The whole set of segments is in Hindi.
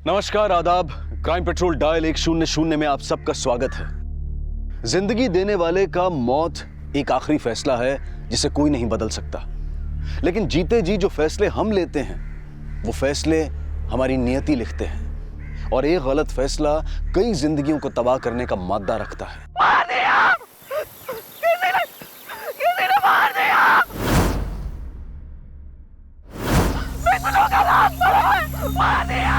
नमस्कार, आदाब। क्राइम पेट्रोल डायल 100 में आप सबका स्वागत है। जिंदगी देने वाले का मौत एक आखिरी फैसला है जिसे कोई नहीं बदल सकता, लेकिन जीते जी जो फैसले हम लेते हैं वो फैसले हमारी नियति लिखते हैं, और एक गलत फैसला कई जिंदगियों को तबाह करने का मादा रखता है। मार दिया! किसी ने मार दिया! बिट्टू का लाश पड़ा है! मार दिया!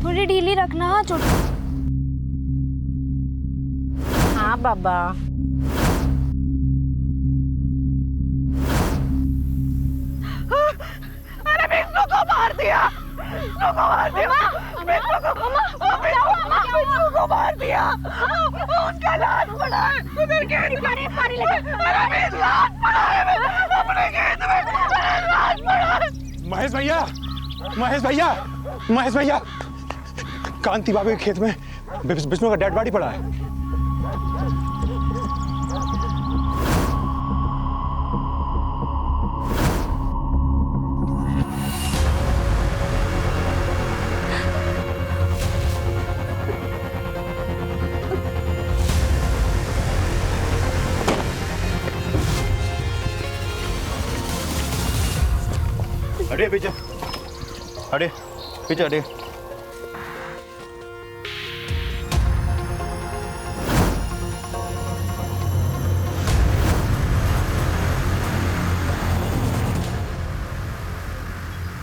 थोड़ी ढीली रखना चोट। हाँ बाबा। अरे बिट्टू को मार दिया! बिट्टू को मार दिया! बिट्टू को मार दिया! उनका लाश पड़ा है उधर खेत में। अरे लाश पड़ा है अपने खेत में, लाश पड़ा है। महेश भैया, महेश भैया, महेश भैया, कांति बाबू के खेत में विष्णु का डेड बॉडी पड़ा है। हटे पीछे, हटे पीछे, हटे।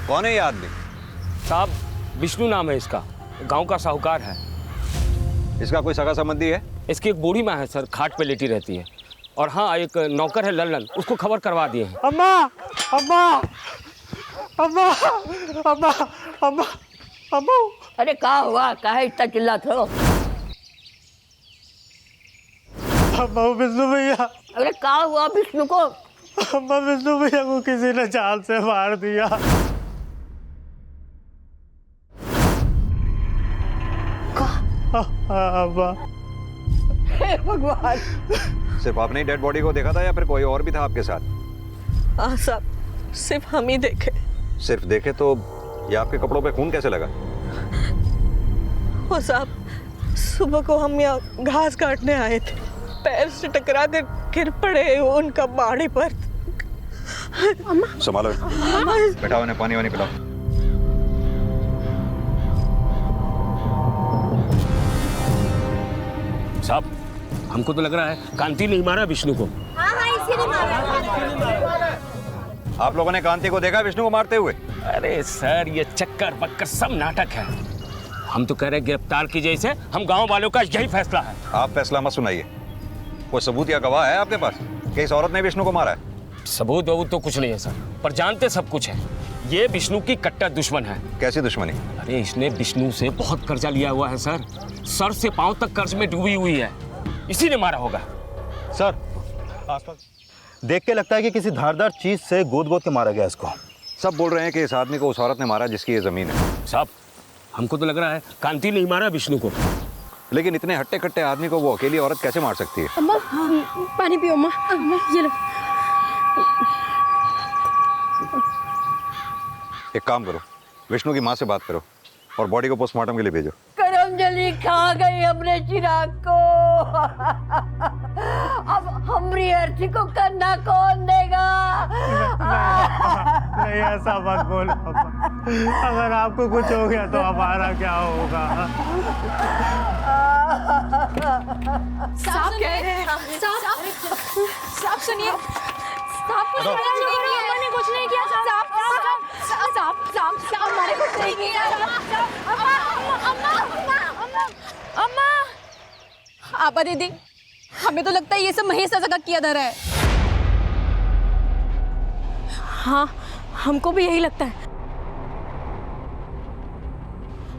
कौन है ये आदमी? साहब, विष्णु नाम है इसका, गांव का साहूकार है। इसका कोई सगा संबंधी है? इसकी एक बूढ़ी माँ है सर, खाट पे लेटी रहती है। और हाँ, एक नौकर है लल्लन, उसको खबर करवा दिए हैं। अम्मा, अम्मा, अम्मा, अम्मा, अम्मा, अम्मा। अरे का हुआ, काहे इतना चिल्लाते हो? अम्मा, विष्णु भैया। अरे का हुआ विष्णु को? अम्मा, विष्णु भैया को किसी ने चाल से मार दिया। अम्मा। हे भगवान। सिर्फ आपने ही डेड बॉडी को देखा था या फिर कोई और भी था आपके साथ? हाँ साहब, सिर्फ हम ही देखे। सिर्फ देखे तो ये आपके कपड़ों पे खून कैसे लगा? वो साहब, सुबह को हम यहाँ घास काटने आए थे, पैर से टकरा कर गिर पड़े उनका बाड़ी पर। संभालो, बैठाओ, उन्हें पानी वानी पिलाओ। साहब, हमको तो लग रहा है कांति ने ही मारा विष्णु को। हाँ हाँ, इसी ने मारा। आप लोगों ने कांति को देखा विष्णु को मारते हुए? अरे सर, ये चक्कर बक्कर सब नाटक है। हम तो कह रहे हैं गिरफ्तार कीजिए इसे, हम गांव वालों का यही फैसला है। आप फैसला मत सुनाइए। कोई सबूत या गवाह है आपके पास कि इस औरत ने विष्णु को मारा है? सबूत वबूत तो कुछ नहीं है सर, पर जानते सब कुछ है। ये विष्णु की कट्टर दुश्मन है। कैसी दुश्मनी? अरे इसने विष्णु से बहुत कर्जा लिया हुआ है सर, सर से पांव तक कर्ज में डूबी हुई है, इसी ने मारा होगा। सर, आसपास देख के लगता है कि किसी धारदार चीज से गोद गोद के मारा गया इसको। सब बोल रहे हैं कि इस आदमी को उस औरत ने मारा जिसकी ये जमीन है। साहब, हमको तो लग रहा है कांति नहीं मारा विष्णु को। लेकिन इतने हट्टे कट्टे आदमी को वो अकेली औरत कैसे मार सकती है? अम्मा, पानी पियो अम्मा। ये लो। एक काम करो, विष्णु की माँ से बात करो और बॉडी को पोस्टमार्टम के लिए भेजो। करमजली खा गई हमने चिराग को। अब हमारी अर्थी को करना कौन देगा? नहीं, ऐसा मत बोलो अम्मा। अगर आपको कुछ हो गया तो हमारा क्या होगा? साहब कह रहे हैं। साहब सुनिए, साहब कुछ मैंने कुछ नहीं किया। साहब मैंने कुछ नहीं किया। अम्मा, आपा दीदी, हमें तो लगता है ये सब महेश चाचा का किया धरा है। हाँ, हमको भी यही लगता है।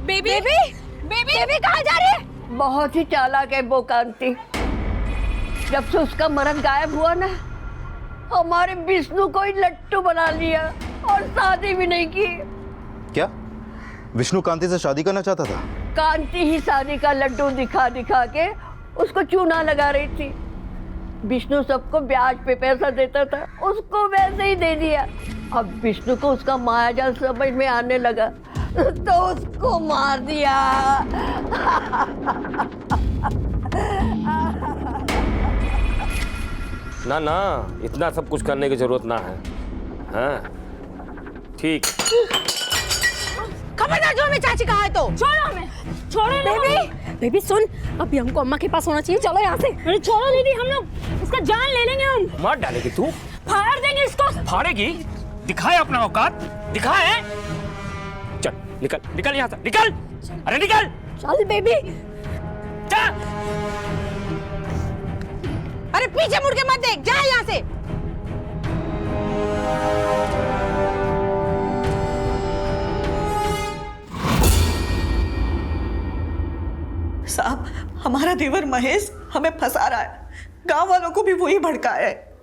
बेबी कहाँ जा रही है? बहुत ही चालाक है वो कांति। जब से उसका मरण गायब हुआ ना, हमारे विष्णु को ही लट्टू बना लिया और शादी भी नहीं की। क्या विष्णु कांति से शादी करना चाहता था? कांति ही शादी का लड्डू दिखा दिखा के उसको चूना लगा रही थी। विष्णु सबको ब्याज पे पैसा देता था, उसको वैसे ही दे दिया। अब विष्णु को उसका मायाजाल समझ में आने लगा तो उसको मार दिया। ना ना, इतना सब कुछ करने की जरूरत ना है। हाँ ठीक। खबरदार जो हमें चाची कहा है तो छोड़ो हमें, छोड़ो बेबी। बेबी सुन, अभी हमको अम्मा के पास होना चाहिए, चलो यहाँ से। अरे छोड़ो दीदी, हम लोग इसका जान ले लेंगे। हम मार डालेगी तू? फाड़ देंगे इसको। फाड़ेगी? दिखाए अपना औकात, दिखाए। चल निकल, निकल यहाँ से, निकल। अरे निकल। चल बेबी। चल। अरे पीछे मुड़ के मत देख, जा यहाँ से। साहब, हमारा देवर महेश हमें फंसा रहा है। गांव वालों को भी वही भड़काया है।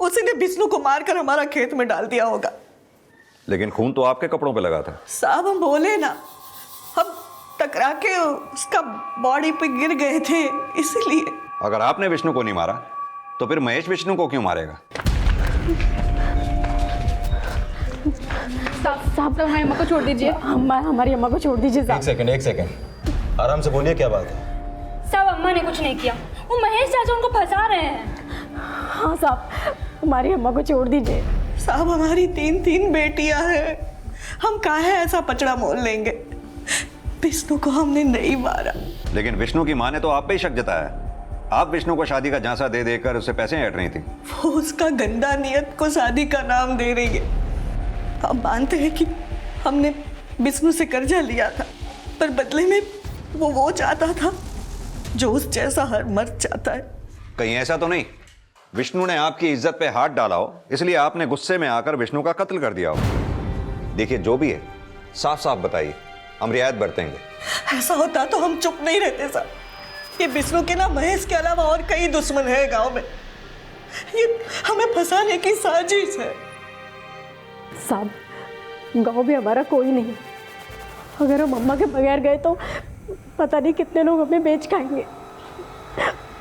उसी ने विष्णु को मारकर हमारा खेत में डाल दिया होगा। लेकिन खून तो आपके कपड़ों पे लगा था। साहब हम बोले ना, हम टकरा के उसका बॉडी पे गिर गए थे, इसीलिए। अगर आपने विष्णु को नहीं मारा तो फिर महेश विष्णु को क्यों मारेगा? साहब तो हमारी अम्मा को छोड़ दीजिए। हमारी अम्मा को छोड़ दीजिए साहब। एक सेकंड, आराम से बोलिए, क्या बात है? साहब अम्मा ने कुछ नहीं किया, वो महेश चाचा उनको फंसा रहे हैं। हाँ साहब, हमारी अम्मा को छोड़ दीजिए। साहब हमारी 3 बेटियां हैं, हम काहे ऐसा पचड़ा मोल लेंगे? विष्णु को हमने नहीं मारा। लेकिन विष्णु की माँ ने तो आप पे ही शक जताया। आप विष्णु को शादी का झांसा दे देकर उसे पैसे ऐंठ रही थी। वो उसका गंदा नियत को शादी का नाम दे रही है। हम मानते हैं कि हमने विष्णु से कर्जा लिया था, पर बदले में वो चाहता था जो उस जैसा हर मर्द चाहता है। कहीं ऐसा तो नहीं विष्णु ने आपकी इज्जत पे हाथ डाला हो, इसलिए आपने गुस्से में आकर विष्णु का कत्ल कर दिया हो? देखिए जो भी है साफ साफ बताइए, हम रियायत बरतेंगे। ऐसा होता तो हम चुप नहीं रहते साहब। ये विष्णु के ना महेश के अलावा और कई दुश्मन है गांव में। ये हमें फंसाने की साजिश है। साहब गांव में हमारा कोई नहीं, अगर हम अम्मा के बगैर गए तो पता नहीं कितने लोग हमें बेच खाएंगे।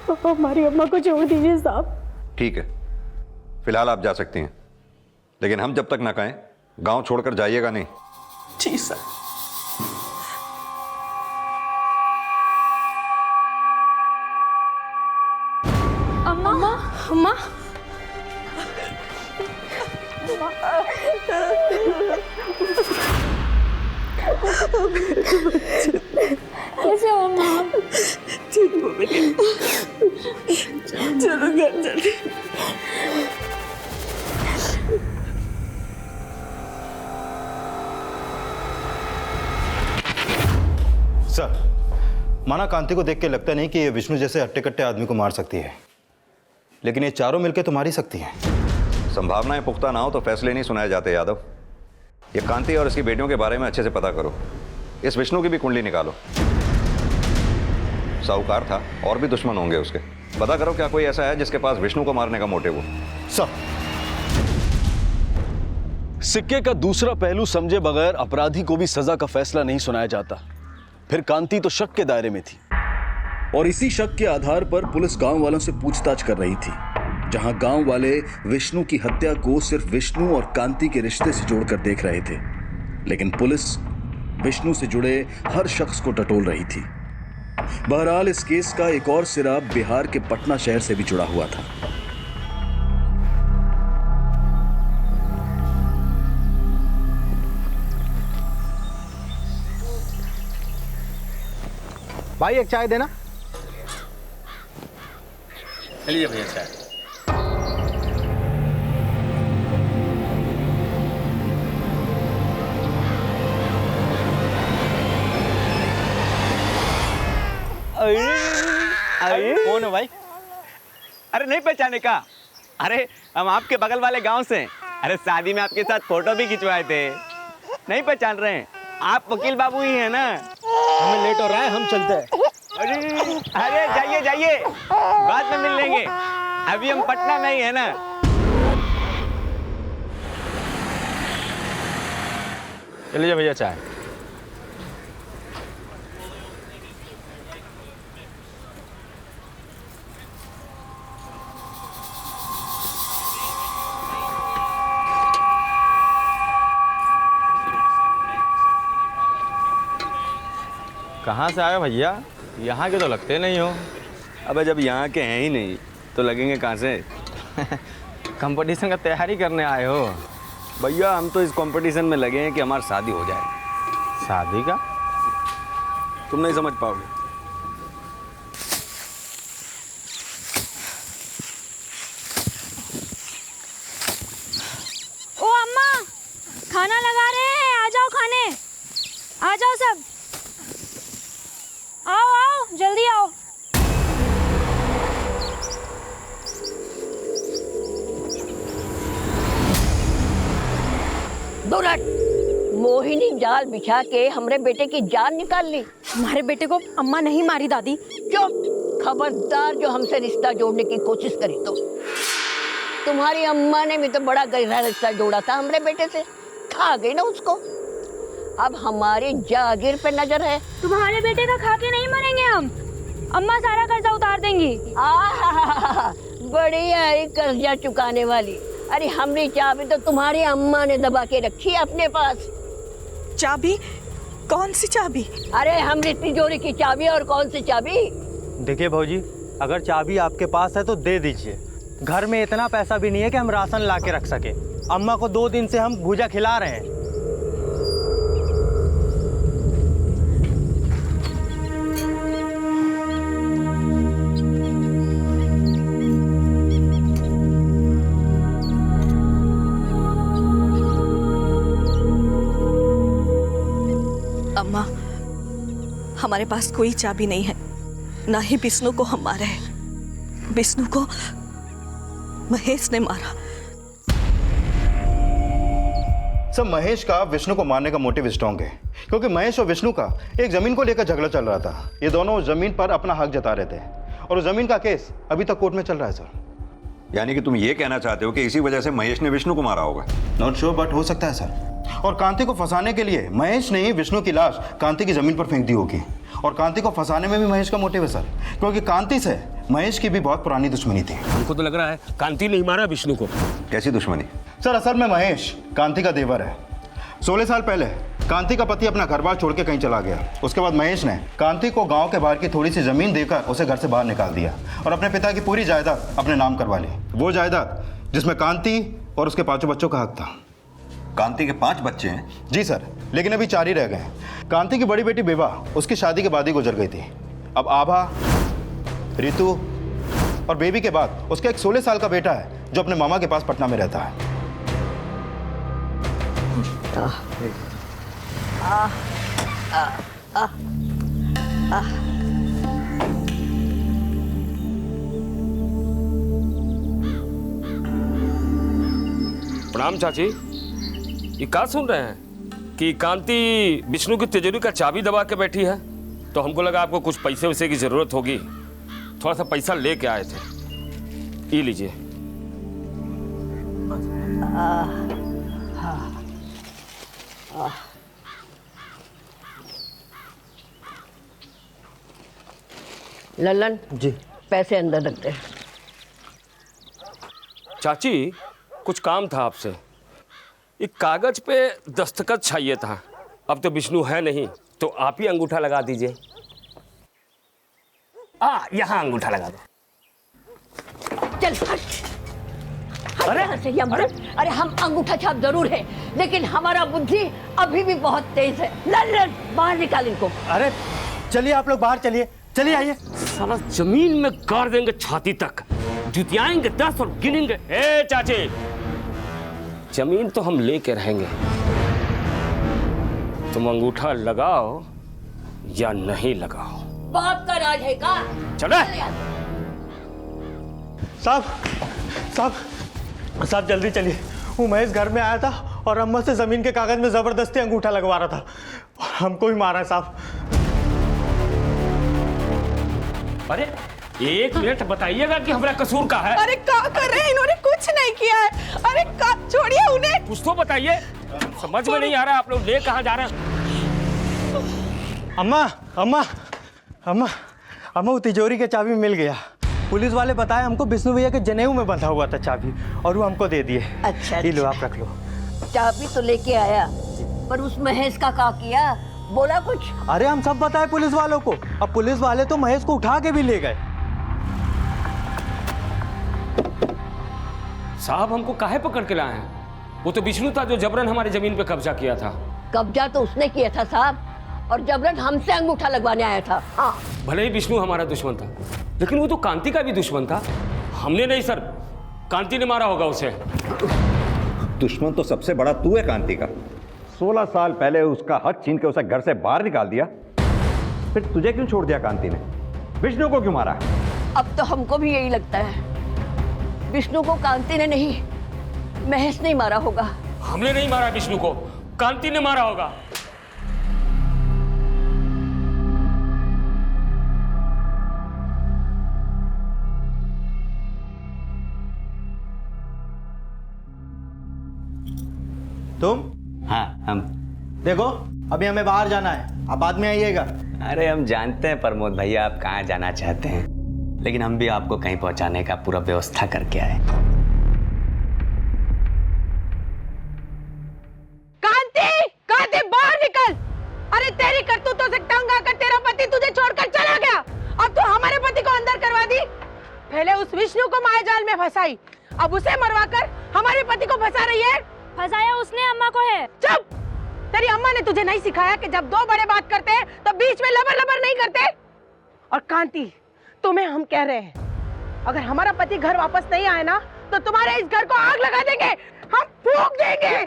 तो हमारी अम्मा को छोड़ दीजिए साहब। ठीक है, फिलहाल आप जा सकती हैं, लेकिन हम जब तक ना कहें गांव छोड़कर जाइएगा नहीं। जी सर। अम्मा अम्मा कैसे हो अम्मा? ठीक हो बेटे, चलो घर जल्दी। सर, माना कांति को देख के लगता नहीं कि ये विष्णु जैसे हट्टे कट्टे आदमी को मार सकती है, लेकिन ये चारों मिलकर तो मार ही सकती हैं। संभावनाएं पुख्ता ना हो तो फैसले नहीं सुनाए जाते यादव। ये कांति और इसकी बेटियों के बारे में अच्छे से पता करो। इस विष्णु की भी कुंडली निकालो। साहूकार था, और भी दुश्मन होंगे उसके। पता करो क्या कोई ऐसा है जिसके पास विष्णु को मारने का मोटिव हो। सर, सिक्के का दूसरा पहलू समझे बगैर अपराधी को भी सजा का फैसला नहीं सुनाया जाता। फिर कांति तो शक के दायरे में थी, और इसी शक के आधार पर पुलिस गांव वालों से पूछताछ कर रही थी, जहां गांव वाले विष्णु की हत्या को सिर्फ विष्णु और कांति के रिश्ते से जोड़कर देख रहे थे। लेकिन पुलिस विष्णु से जुड़े हर शख्स को टटोल रही थी। बहरहाल इस केस का एक और सिरा बिहार के पटना शहर से भी जुड़ा हुआ था। भाई एक चाय देना। चलिए भैया चाय। अरे कौन है भाई? अरे नहीं पहचाने का? अरे हम आपके बगल वाले गांव से। अरे शादी में आपके साथ फोटो भी खिंचवाए थे। नहीं पहचान रहे हैं? आप वकील बाबू ही हैं ना? हमें लेट हो रहा है, हम चलते हैं। अरे जाइए जाइए, बाद में मिल लेंगे। अभी हम पटना में ही है ना। चलिए भैया चाय। कहाँ से आए हो भैया? यहाँ के तो लगते नहीं हो। अबे जब यहाँ के हैं ही नहीं तो लगेंगे कहाँ से? कंपटीशन का तैयारी करने आए हो? भैया हम तो इस कंपटीशन में लगे हैं कि हमारी शादी हो जाए। शादी का? तुम नहीं समझ पाओगे। ओ अम्मा, खाना लगा रहे हैं, आ जाओ खाने, आ जाओ सब, आओ आओ जल्दी आओ। दुरट, मोहिनी जाल बिछा के हमरे बेटे की जान निकाल ली। हमारे बेटे को अम्मा नहीं मारी दादी। चुप, खबरदार जो हमसे रिश्ता जोड़ने की कोशिश करी तो। तुम्हारी अम्मा ने भी तो बड़ा गहरा रिश्ता जोड़ा था हमरे बेटे से, खा गई ना उसको। अब हमारी जागीर पे नजर है। तुम्हारे बेटे का खा के नहीं मरेंगे हम, अम्मा सारा कर्जा उतार देंगी। बढ़िया है कर्जा चुकाने वाली। अरे हमरी चाबी तो तुम्हारी अम्मा ने दबा के रखी है अपने पास। चाबी? कौन सी चाबी? अरे हमरी तिजोरी की चाबी, और कौन सी चाबी? देखिए भाऊजी, अगर चाबी आपके पास है तो दे दीजिए। घर में इतना पैसा भी नहीं है कि हम राशन ला के रख सके। अम्मा को 2 दिन से हम भूजा खिला रहे हैं। अम्मा, हमारे पास कोई चाबी नहीं है, ना ही विष्णु को हम मारे हैं। विष्णु को महेश ने मारा। सब महेश का विष्णु को मारने का मोटिव स्ट्रॉन्ग है, क्योंकि महेश और विष्णु का एक जमीन को लेकर झगड़ा चल रहा था। ये दोनों उस जमीन पर अपना हक जता रहे थे और उस जमीन का केस अभी तक कोर्ट में चल रहा है सर। यानी कि तुम ये कहना चाहते हो कि इसी वजह से महेश ने विष्णु को मारा होगा? नॉट श्योर, बट हो सकता है सर। और कांति को फंसाने के लिए महेश ने ही विष्णु की लाश कांति की जमीन पर फेंक दी होगी। और कांति को फंसाने में भी महेश का मोटिव है सर, क्योंकि कांति से महेश की भी बहुत पुरानी दुश्मनी थी। हमको तो लग रहा है कांति नहीं मारा विष्णु को। कैसी दुश्मनी? सर असल में महेश कांति का देवर है। 16 साल पहले कांति का पति अपना घर बार छोड़ के कहीं चला गया। उसके बाद महेश ने कांति को गांव के बाहर की थोड़ी सी जमीन देकर उसे घर से बाहर निकाल दिया और अपने पिता की पूरी जायदाद अपने नाम करवा ली। वो जायदाद जिसमें कांति और उसके 5 बच्चों का हक था। कांति के 5 बच्चे हैं? जी सर, लेकिन अभी 4 ही रह गए। कांति की बड़ी बेटी बेबा उसकी शादी के बाद ही गुजर गई थी। अब आभा, रितु और बेबी के बाद उसका एक 16 साल का बेटा है जो अपने मामा के पास पटना में रहता है। प्रणाम चाची। ये क्या सुन रहे हैं कि कांति विष्णु की तिजोरी का चाबी दबा के बैठी है? तो हमको लगा आपको कुछ पैसे वैसे की जरूरत होगी, थोड़ा सा पैसा लेके आए थे। ये लीजिए। लल्लन जी। पैसे अंदर रख दे। चाची कुछ काम था आपसे। एक कागज पे दस्तखत चाहिए था। अब तो विष्णु है नहीं, तो आप ही अंगूठा लगा दीजिए। यहाँ अंगूठा लगा दो। चल हट। अरे अरे हम अंगूठा छाप जरूर है, लेकिन हमारा बुद्धि अभी भी बहुत तेज है। लल्लन बाहर निकाल इनको। अरे चलिए आप लोग बाहर चलिए, चलिए आइए। साला जमीन में गाड़ देंगे छाती तक, जुतियाएंगे 10 और गिनेंगे। ए चाची, जमीन तो हम लेके रहेंगे, तुम अंगूठा लगाओ या नहीं लगाओ। बाप का राज है का? चले। साहब जल्दी चलिए। वो महेश घर में आया था और अम्मा से जमीन के कागज में जबरदस्ती अंगूठा लगवा रहा था और हमको ही मारा है साहब। अरे 1 मिनट बताइएगा कि हमारा कसूर का है। अरे क्या कर रहे हैं? इन्होंने कुछ नहीं किया है। अरे छोड़िए उन्हें। कुछ तो बताइए, समझ में नहीं आ रहा आप लोग ले कहाँ जा रहे हैं। अम्मा अम्मा अम्मा अम्मा, वो तिजोरी के चाबी मिल गया। पुलिस वाले बताए हमको विष्णु भैया के जनेऊ में बंधा हुआ था चाबी, और वो हमको दे दिए। अच्छा, ये लो आप रख लो। चाबी तो लेके आया, पर उस महेश का क्या किया? बोला कुछ? अरे हम सब बताए पुलिस वालों को। अब पुलिस वाले तो महेश को उठा के भी ले गए। साहब हमको काहे पकड़ के लाए हैं? वो तो विष्णु था जो जबरन हमारी जमीन पे कब्जा किया था। कब्जा तो उसने किया था साहब, और जबरन हमसे अंगूठा लगवाने आया था। हाँ, भले ही विष्णु हमारा दुश्मन था, लेकिन वो तो कांति का भी दुश्मन था। हमने नहीं सर, कांति ने मारा होगा उसे। दुश्मन तो सबसे बड़ा तू है कांति का। 16 साल पहले उसका हक छीन के उसे घर से बाहर निकाल दिया, फिर तुझे क्यों छोड़ दिया कांति ने? विष्णु को क्यों मारा? अब तो हमको भी यही लगता है, विष्णु को कांति ने नहीं, महेश ने मारा होगा। हमने नहीं मारा विष्णु को, कांति ने मारा होगा। तुम? हाँ हम। देखो अभी हमें बाहर जाना है, आप बाद में आइएगा। अरे हम जानते हैं प्रमोद भैया आप कहाँ जाना चाहते हैं, लेकिन हम भी आपको कहीं पहुंचाने का पूरा व्यवस्था करके आए। कांति बाहर निकल। अरे तेरी करतूतों से तंग आकर तेरा पति तुझे छोड़कर चला गया, अब तू हमारे पति को अंदर करवा दी। पहले उस विष्णु को मायाजाल में फंसाई, अब उसे मरवाकर हमारे पति को फंसा रही है। फंसाया उसने अम्मा को है। चुप! तेरी अम्मा ने तुझे नहीं सिखाया कि जब दो बड़े बात करते हैं तो बीच में लबर लबर नहीं करते? और कांति, तुम्हें हम कह रहे हैं, अगर हमारा पति घर वापस नहीं आए ना तो तुम्हारे इस घर को आग लगा देंगे, हम फूंक देंगे।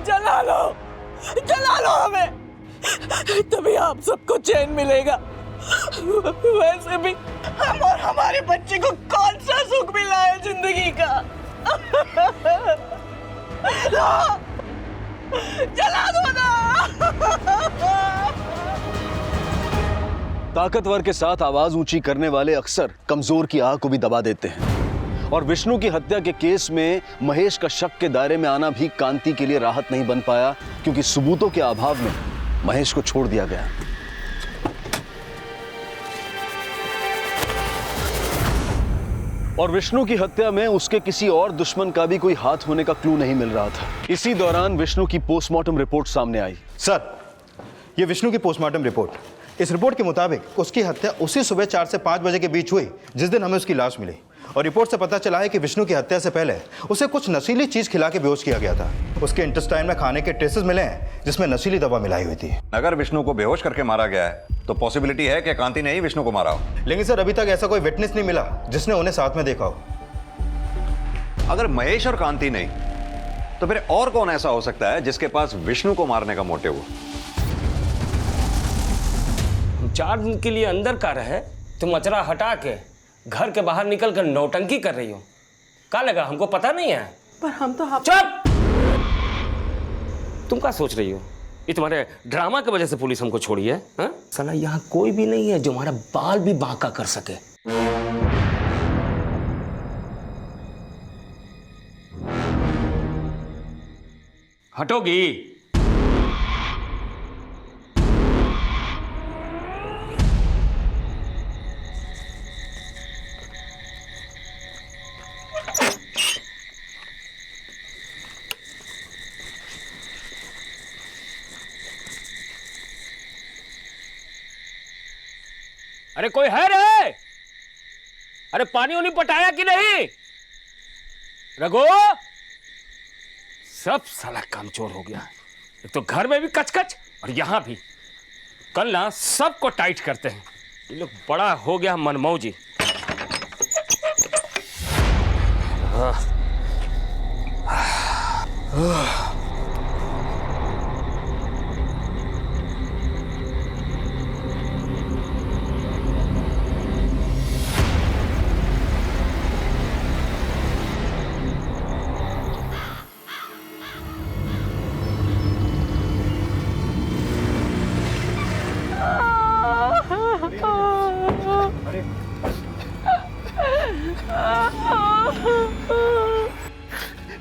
जला लो हमें, तभी आप सबको चैन मिलेगा। वैसे भी हम और हमारे बच्चे को कौन सा सुख मिला है जिंदगी का? जला दो ना। ताकतवर के साथ आवाज ऊंची करने वाले अक्सर कमजोर की आह को भी दबा देते हैं, और विष्णु की हत्या के केस में महेश का शक के दायरे में आना भी कांति के लिए राहत नहीं बन पाया, क्योंकि सबूतों के अभाव में महेश को छोड़ दिया गया। और विष्णु की हत्या में उसके किसी और दुश्मन का भी कोई हाथ होने का क्लू नहीं मिल रहा था। इसी दौरान विष्णु की पोस्टमार्टम रिपोर्ट सामने आई। सर, ये विष्णु की पोस्टमार्टम रिपोर्ट। इस रिपोर्ट के मुताबिक उसकी हत्या उसी सुबह 4 से 5 बजे के बीच हुई जिस दिन हमें उसकी लाश मिली। और रिपोर्ट से पता चला है कि विष्णु की हत्या से पहले उसे कुछ नशीली चीज खिला के बेहोश किया गया था। उसके इंटेस्टाइन में खाने के ट्रेसेस मिले हैं जिसमें नशीली दवा मिलाई हुई थी। अगर विष्णु को बेहोश करके मारा गया है तो पॉसिबिलिटी है कि कांति ने ही विष्णु को मारा हो। लेकिन सर, अभी तक ऐसा कोई विटनेस नहीं मिला जिसने उन्हें साथ में देखा हो। अगर महेश और कांति नहीं, तो फिर और कौन ऐसा हो सकता है जिसके पास विष्णु को मारने का मोटिव हो? 4 दिन के लिए अंदर का रहे, तुम अचरा हटा के घर के बाहर निकल कर नौटंकी कर रही हो। क्या लगा हमको पता नहीं है? पर हम तो चुप! तुम क्या सोच रही हो? ये तुम्हारे ड्रामा की वजह से पुलिस हमको छोड़ी है? हाँ? साला यहाँ कोई भी नहीं है जो हमारा बाल भी बांका कर सके। हटोगी? अरे कोई है रे? अरे पानी उन्हीं पटाया कि नहीं? रघु, सब साला कामचोर हो गया। एक तो घर में भी कचकच और यहां भी। कल ना सबको टाइट करते हैं। ये लोग बड़ा हो गया मनमौजी।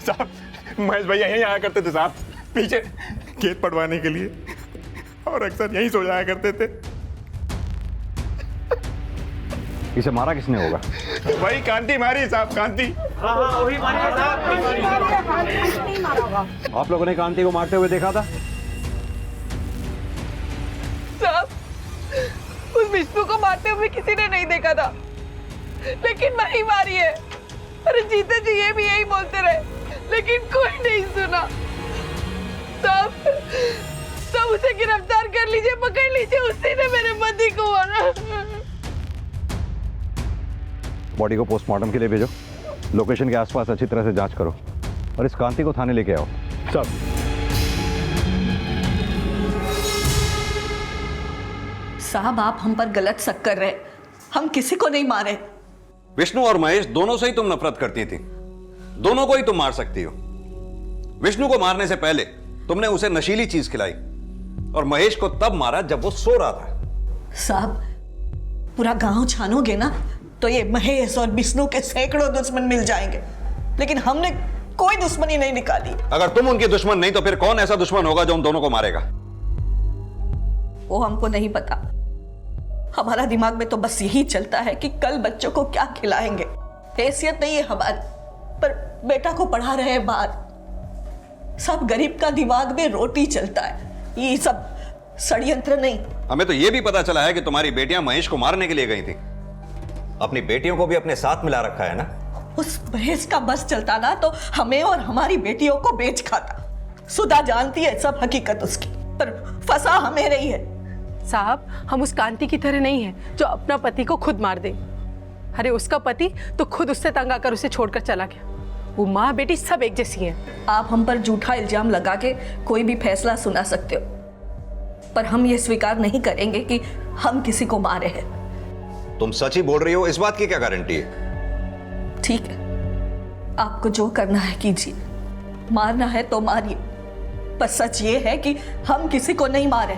साहब, महेश भैया यहीं आया करते थे साहब, पीछे खेत पटवाने के लिए, और अक्सर यहीं सो जाया करते थे। इसे मारा किसने होगा? वही कांति मारी साहब, कांति। आप लोगों ने कांति को मारते हुए देखा था? विष्णु को मारते हुए किसी ने नहीं देखा था, लेकिन मैं ही मारी है। अरे जीते जी ये भी यही बोलते रहे, लेकिन कोई नहीं सुना। तब उसे गिरफ्तार कर लीजिए, पकड़ लीजिए, उसी ने मेरे पति को मारा। बॉडी को पोस्टमार्टम के लिए भेजो, लोकेशन के आसपास अच्छी तरह से जांच करो और इस कांति को थाने लेके आओ। सब साहब आप हम पर गलत शक कर रहे हैं, हम किसी को नहीं मारे। विष्णु और महेश दोनों से ही तुम नफरत करती थी, दोनों को ही तुम मार सकती हो। विष्णु को मारने से पहले तुमने उसे नशीली चीज खिलाई और महेश को तब मारा जब वो सो रहा था। साहब पूरा गांव छानोगे ना तो ये महेश और विष्णु के सैकड़ों दुश्मन मिल जाएंगे, लेकिन हमने कोई दुश्मनी नहीं निकाली। अगर तुम उनके दुश्मन नहीं तो फिर कौन ऐसा दुश्मन होगा जो उन दोनों को मारेगा? वो हमको नहीं पता। हमारा दिमाग में तो बस यही चलता है कि कल बच्चों को क्या खिलाएंगे। हैसियत नहीं है हमारी, पर बेटा को पढ़ा रहे हैं बाहर। सब गरीब का दिमाग में रोटी चलता है, ये सब षड्यंत्र नहीं। हमें तो यह भी पता चला है कि तुम्हारी बेटियां महेश को मारने के लिए गई थी। अपनी बेटियों को भी अपने साथ मिला रखा है ना? उस महेश का बस चलता ना तो हमें और हमारी बेटियों को बेच खाता। सुधा जानती है सब हकीकत उसकी, पर फंसा हमें रही है। साहब हम उस कांति की तरह नहीं है जो अपना पति को खुद मार दे। अरे उसका पति तो खुद उससे तंग आकर उसे छोड़कर चला गया। वो माँ बेटी सब एक जैसी हैं। आप हम पर झूठा इल्जाम लगा के कोई भी फैसला सुना सकते हो, पर हम ये स्वीकार नहीं करेंगे कि हम किसी को मारे हैं। तुम सच ही बोल रही हो, इस बात की क्या गारंटी है? ठीक है, आपको जो करना है कीजिए, मारना है तो मारिए, पर सच ये है कि हम किसी को नहीं मारे।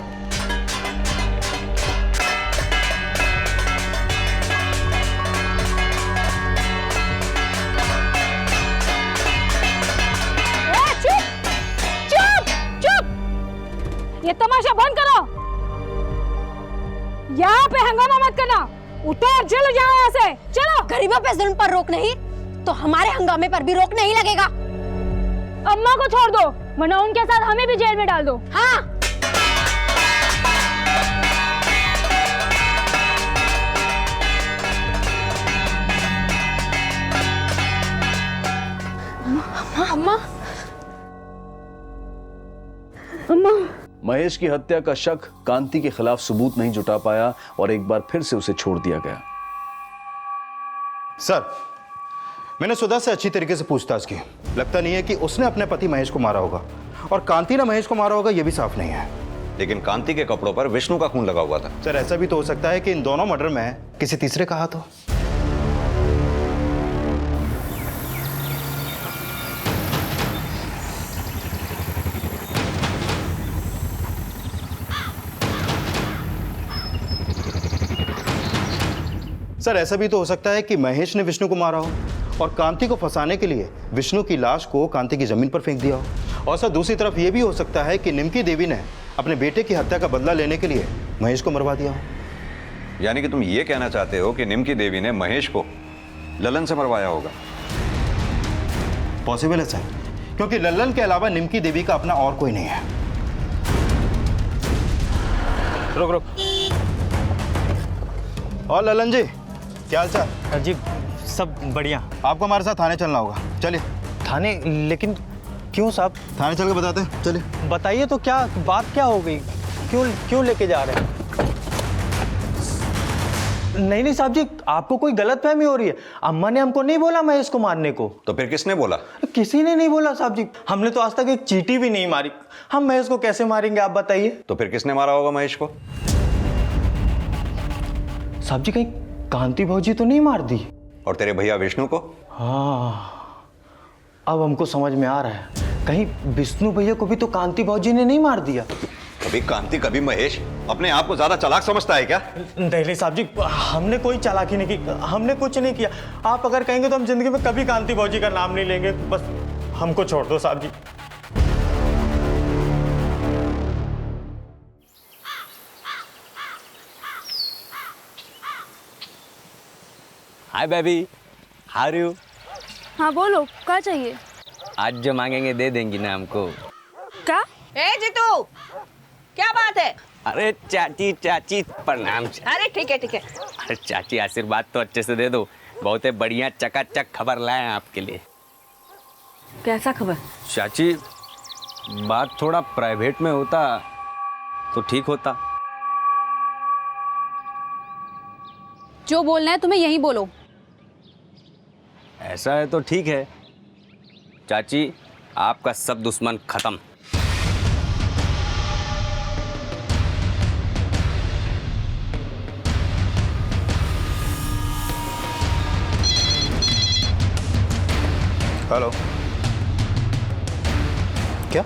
ये तमाशा बंद करो, यहाँ पे हंगामा मत करना। उतर, चलो जाओ यहाँ से, चलो। गरीबों पे जुल्म पर रोक नहीं तो हमारे हंगामे पर भी रोक नहीं लगेगा। अम्मा को छोड़ दो, वरना उनके साथ हमें भी जेल में डाल दो। हाँ अम्मा, अम्मा। महेश की हत्या का शक कांति के खिलाफ सबूत नहीं जुटा पाया और एक बार फिर से उसे छोड़ दिया गया। सर, मैंने सुधा से अच्छी तरीके से पूछताछ की, लगता नहीं है कि उसने अपने पति महेश को मारा होगा, और कांति ने महेश को मारा होगा यह भी साफ नहीं है। लेकिन कांति के कपड़ों पर विष्णु का खून लगा हुआ था। सर, ऐसा भी तो हो सकता है कि इन दोनों मर्डर में किसी तीसरे का हाथ हो। सर, ऐसा भी तो हो सकता है कि महेश ने विष्णु को मारा हो और कांति को फंसाने के लिए विष्णु की लाश को कांति की जमीन पर फेंक दिया हो। और सर, दूसरी तरफ यह भी हो सकता है कि निमकी देवी ने अपने बेटे की हत्या का बदला लेने के लिए महेश को मरवा दिया हो। यानी कि तुम ये कहना चाहते हो कि निमकी देवी ने महेश को ललन से मरवाया होगा? पॉसिबल है सर, क्योंकि ललन के अलावा निमकी देवी का अपना और कोई नहीं है। रुक रुक। और ललन जी, क्या हाल चाल? जी सब बढ़िया। आपको हमारे साथ थाने चलना होगा, चलिए। थाने? लेकिन क्यों साहब? थाने चल के बताते हैं, चलिए। बताइए तो, क्या बात क्या हो गई? क्यों लेके जा रहे हैं? नहीं साहब जी, आपको कोई गलतफहमी हो रही है। अम्मा ने हमको नहीं बोला महेश को मारने को। तो फिर किसने बोला? किसी ने नहीं बोला साहब जी, हमने तो आज तक एक चींटी भी नहीं मारी। हम महेश को कैसे मारेंगे आप बताइए? तो फिर किसने मारा होगा महेश को? साहब जी, कहीं कांति भौजी तो नहीं मार दी? और तेरे भैया विष्णु को? हाँ, अब हमको समझ में आ रहा है, कहीं विष्णु भैया को भी तो कांति भौजी ने नहीं मार दिया। कभी कांति कभी महेश, अपने आप को ज्यादा चालाक समझता है क्या? नहीं साहब जी, हमने कोई चालाकी नहीं की, हमने कुछ नहीं किया। आप अगर कहेंगे तो हम जिंदगी में कभी कांति भौजी का नाम नहीं लेंगे। बस हमको छोड़ दो साहब जी। Hi baby, how are you? हाँ बोलो, क्या चाहिए? आज जो मांगेंगे दे देंगी ना हमको? क्या? ए जीतू, क्या बात है? अरे चाची चाची प्रणाम। अरे ठीक है ठीक है। अरे चाची आशीर्वाद तो अच्छे से दे दो, बहुत ही बढ़िया चकाचक खबर लाए हैं आपके लिए। कैसा खबर? चाची बात थोड़ा प्राइवेट में होता तो ठीक होता। जो बोलना है तुम्हें यही बोलो। ऐसा है तो ठीक है चाची, आपका सब दुश्मन खत्म। हेलो, क्या?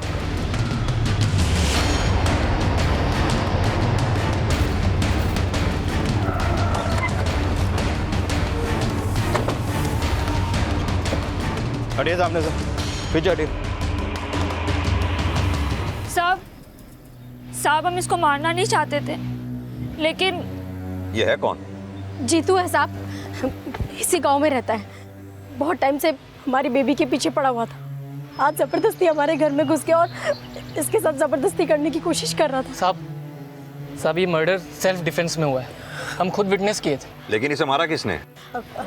हटिए सामने से, पीछे हटिए। साहब हम इसको मारना नहीं चाहते थे, लेकिन ये है कौन? जीतू है साहब, इसी गांव में रहता है। बहुत टाइम से हमारी बेबी के पीछे पड़ा हुआ था। आज ज़बरदस्ती हमारे घर में घुस गया और इसके साथ ज़बरदस्ती करने की कोशिश कर रहा था। साहब ये मर्डर सेल्फ डिफेंस में हुआ है, हम खुद विटनेस किए थे। लेकिन इसे मारा किसने?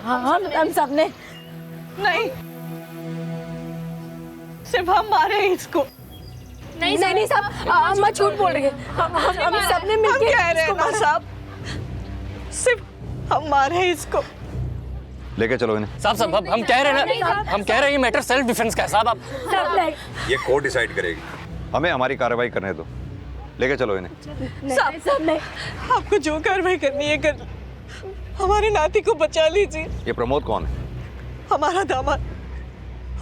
हाँ हम सब ने। नहीं, सिर्फ हम मारे इसको। नहीं साहब, अम्मा झूठ बोल रही है। हम सब ने मिलकर कह रहे हैं ना साहब, सिर्फ हम मारे इसको। लेके चलो इन्हें। साहब हम कह रहे हैं ना, हम कह रहे हैं ये मैटर सेल्फ डिफेंस का है साहब। आप ये कोर्ट डिसाइड करेगी, हमें हमारी कार्रवाई करने दो। लेके चलो इन्हें। साहब नहीं, आपको जो कार्रवाई करनी है कर, हमारे नाती को बचा लीजिए। ये प्रमोद कौन है? हमारा दामाद,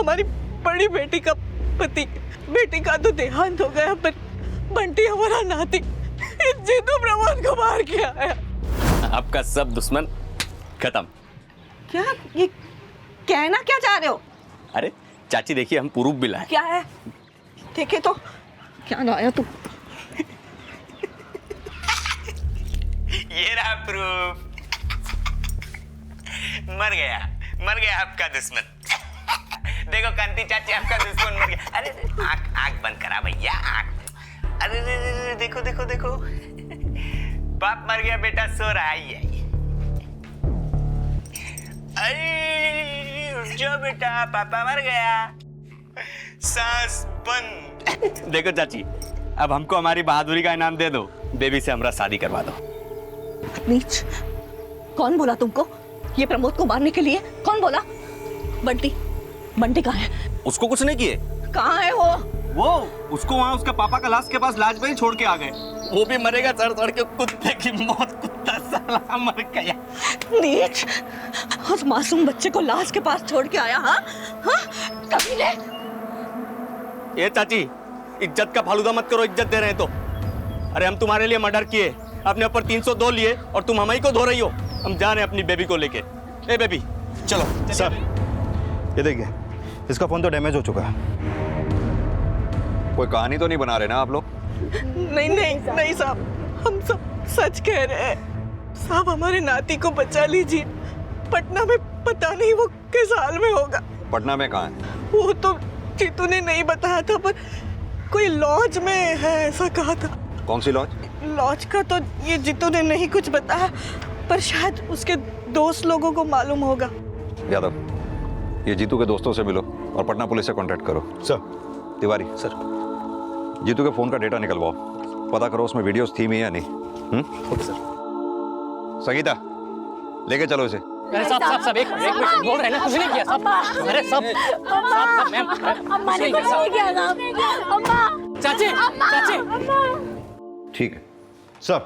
हमारी बड़ी बेटी का पति। बेटी का तो देहांत हो गया, पर बंटी हमारा नाती जीतू प्रमोद को मार के आया। आपका सब दुश्मन खत्म। क्या ये कहना क्या चाह रहे हो? अरे चाची देखिए, हम प्रूफ भी लाए। क्या है देखे तो। क्या लाया तू? ये रहा प्रूफ। मर गया आपका दुश्मन। देखो कांति चाची, आपका दुश्मन मर गया। अरे आंख बंद करा भैया, आंख। अरे देखो बाप मर गया, बेटा सो रहा है। अरे उठ जाओ बेटा, पापा मर गया। सांस बंद। देखो चाची, अब हमको हमारी बहादुरी का इनाम दे दो, बेबी से हमारा शादी करवा दो। नीच, कौन बोला तुमको ये प्रमोद को मारने के लिए? कौन बोला? बंटी कहाँ है? उसको कुछ नहीं किए। कहाँ है वो उसको वहाँ उसके पापा का लाश के पास लाज में ही छोड़ के आ गए। वो भी मरेगा सड़ के कुत्ते की मौत। कुत्ता साला मर गया। नीच, उस मासूम बच्चे को लाश के पास छोड़ के आया। हाँ कमीने। ये चाची, इज्जत का फालूदा मत करो, इज्जत दे रहे हैं तो। अरे हम तुम्हारे लिए मर्डर किए, अपने ऊपर 302 लिए, और तुम हमारी को धो रही हो। हम जा रहे हैं अपनी बेबी को लेके। ए बेबी चलो। सर ये देखिए, इसका फोन तो डैमेज हो चुका है। कोई कहानी तो नहीं बना रहे ना आप लोग? नहीं साहब, हम सब सच कह रहे हैं। साहब हमारे नाती को बचा लीजिए। पटना में पता नहीं वो किस हाल में होगा। पटना में कहाँ है? वो तो जीतू ने नहीं बताया था, पर कोई लॉज में है ऐसा कहा था। कौन सी लॉज? लॉज का तो ये जीतू ने नहीं कुछ बताया, पर शायद उसके दोस्त लोगों को मालूम होगा। यादव, ये जीतू के दोस्तों से मिलो और पटना पुलिस से कांटेक्ट करो। सर। तिवारी सर, जीतू के फोन का डेटा निकलवाओ, पता करो उसमें वीडियोस थी भी या नहीं। Okay sir. संगीता, लेके चलो इसे। अरे साहब एक मिनट बोल रहे हैं ना, कुछ नहीं किया साहब। अरे साहब मैम, अम्मा ने कुछ नहीं किया साहब। अम्मा, चाची। ठीक है सर,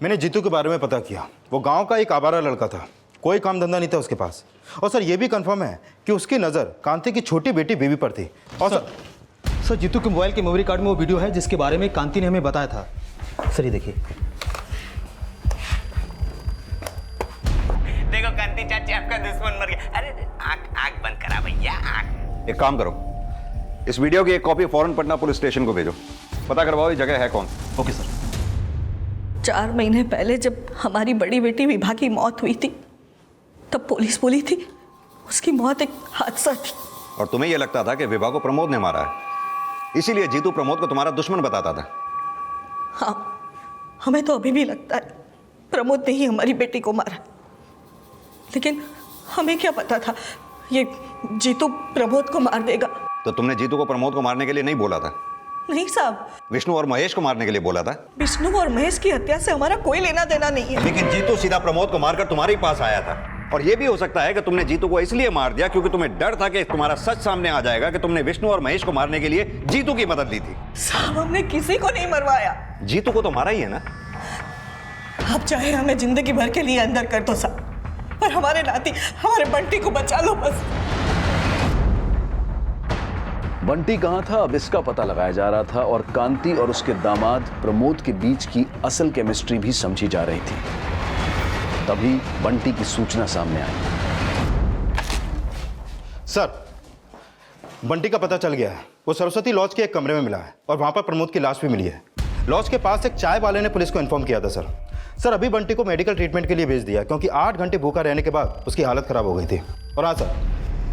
मैंने जीतू के बारे में पता किया। वो गांव का एक आवारा लड़का था, कोई काम धंधा नहीं था उसके पास। और सर ये भी कंफर्म है कि उसकी नज़र कांति की छोटी बेटी बेबी पर थी। और सर जीतू के मोबाइल के मेमोरी कार्ड में वो वीडियो है जिसके बारे में कांति ने हमें बताया था। सर ये देखिए। देखो कांति चाची, आपका दुश्मन मर गया। अरे आंख बंद करा भैया, आंख। एक काम करो, इस वीडियो की एक कॉपी फौरन पटना पुलिस स्टेशन को भेजो, पता करवाओ ये जगह है कौन। Okay sir. 4 महीने पहले जब हमारी बड़ी बेटी विभा की मौत हुई थी, तब पुलिस बोली थी उसकी मौत एक हादसा थी। और तुम्हें यह लगता था कि विभा को प्रमोद ने मारा है, इसीलिए जीतू प्रमोद को तुम्हारा दुश्मन बताता था। हाँ, हमें तो अभी भी लगता है प्रमोद ने ही हमारी बेटी को मारा, लेकिन हमें क्या पता था ये जीतू प्रमोद को मार देगा। तो तुमने जीतू को प्रमोद को मारने के लिए नहीं बोला था? नहीं साहब, विष्णु और महेश को मारने के लिए बोला था। विष्णु और महेश की हत्या से हमारा कोई लेना देना नहीं है। लेकिन जीतू सीधा प्रमोद को मारकर तुम्हारे पास आया था, और यह भी हो सकता है कि तुमने जीतू को इसलिए मार दिया क्योंकि तुम्हें डर था कि तुम्हारा सच सामने आ जाएगा कि तुमने विष्णु और महेश को मारने के लिए जीतू की मदद ली थी। साहब, हमने किसी को नहीं मरवाया। जीतू को तो मारा ही है ना। आप चाहे हमें जिंदगी भर के लिए अंदर कर दो साहब, पर हमारे नाती, हमारे बंटी को बचा लो बस। बंटी कहां था, अब इसका पता लगाया जा रहा था, और कांति और उसके दामाद प्रमोद के बीच की असल केमिस्ट्री भी समझी जा रही थी। तभी बंटी की सूचना सामने आई। सर, बंटी का पता चल गया है। वो सरस्वती लॉज के एक कमरे में मिला है और वहां पर प्रमोद की लाश भी मिली है। लॉज के पास एक चाय वाले ने पुलिस को इन्फॉर्म किया था सर। अभी बंटी को मेडिकल ट्रीटमेंट के लिए भेज दिया क्योंकि 8 घंटे भूखा रहने के बाद उसकी हालत खराब हो गई थी। और हाँ सर,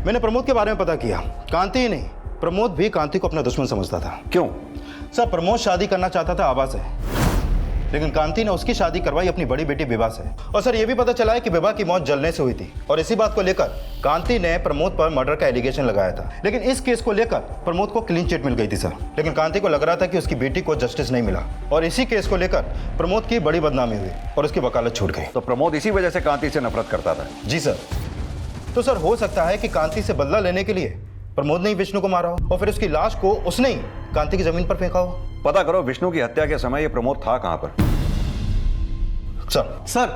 मैंने प्रमोद के बारे में पता किया। कांति ही नहीं, प्रमोद भी कांति को अपना दुश्मन समझता था। क्यों? सर, प्रमोद शादी करना चाहता था आभा से, लेकिन कांति ने उसकी शादी करवाई अपनी बड़ी बेटी विभा से। और सर, ये भी पता चला है कि विभा की मौत जलने से हुई थी, और इसी बात को लेकर कांति ने प्रमोद पर मर्डर का एलिगेशन लगाया था। लेकिन इस केस को लेकर प्रमोद को क्लीन चिट मिल गई थी सर, लेकिन कांति को लग रहा था कि उसकी बेटी को जस्टिस नहीं मिला, और इसी केस को लेकर प्रमोद की बड़ी बदनामी हुई और उसकी वकालत छूट गई। तो प्रमोद इसी वजह से कांति से नफरत करता था? जी सर। तो सर, हो सकता है कि कांति से बदला लेने के लिए प्रमोद ने ही विष्णु को मारा हो, और फिर उसकी लाश को उसने ही कांति की जमीन पर फेंका हो। पता करो विष्णु की हत्या के समय ये प्रमोद था कहां पर। सर,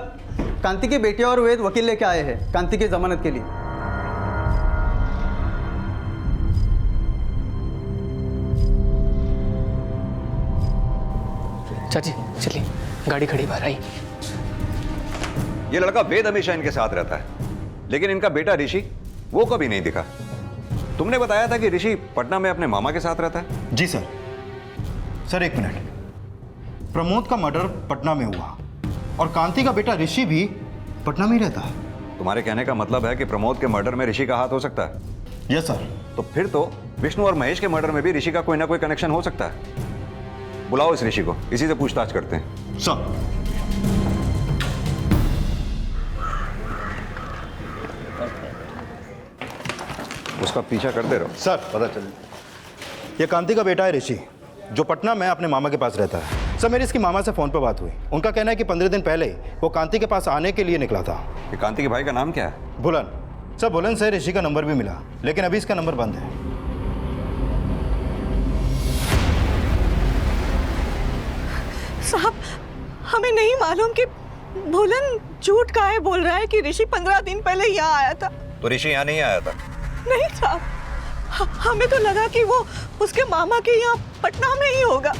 कांति की बेटी और वेद वकील लेके आए हैं कांति की जमानत के लिए। चाची चलिए, गाड़ी खड़ी बाहर आई। ये लड़का वेद हमेशा इनके साथ रहता है, लेकिन इनका बेटा ऋषि वो कभी नहीं दिखा। तुमने बताया था कि ऋषि पटना में अपने मामा के साथ रहता है। जी सर। सर, एक मिनट, प्रमोद का मर्डर पटना में हुआ और कांति का बेटा ऋषि भी पटना में ही रहता है। तुम्हारे कहने का मतलब है कि प्रमोद के मर्डर में ऋषि का हाथ हो सकता है? Yes sir. तो फिर तो विष्णु और महेश के मर्डर में भी ऋषि का कोई ना कोई कनेक्शन हो सकता है। बुलाओ इस ऋषि को, इसी से पूछताछ करते हैं। सर। उसका पीछा करते रहो। सर, पता चले ये कांति का बेटा है ऋषि, जो पटना में अपने मामा के पास रहता है। सर, मेरी इसकी मामा से फोन पर बात हुई। उनका कहना है कि 15 दिन पहले वो कांति के पास आने के लिए निकला था। ये कांति के भाई का नाम क्या है? बुलन। सर, बुलन से ऋषि का नंबर भी मिला, लेकिन अभी इसका नंबर बंद है। साहब, हमें नहीं मालूम कि बुलन झूठ काहे बोल रहा है कि ऋषि 15 दिन पहले यहाँ आया था। तो ऋषि यहाँ नहीं आया था? नहीं साहब, हमें तो लगा कि वो उसके मामा के यहाँ पटना में ही होगा।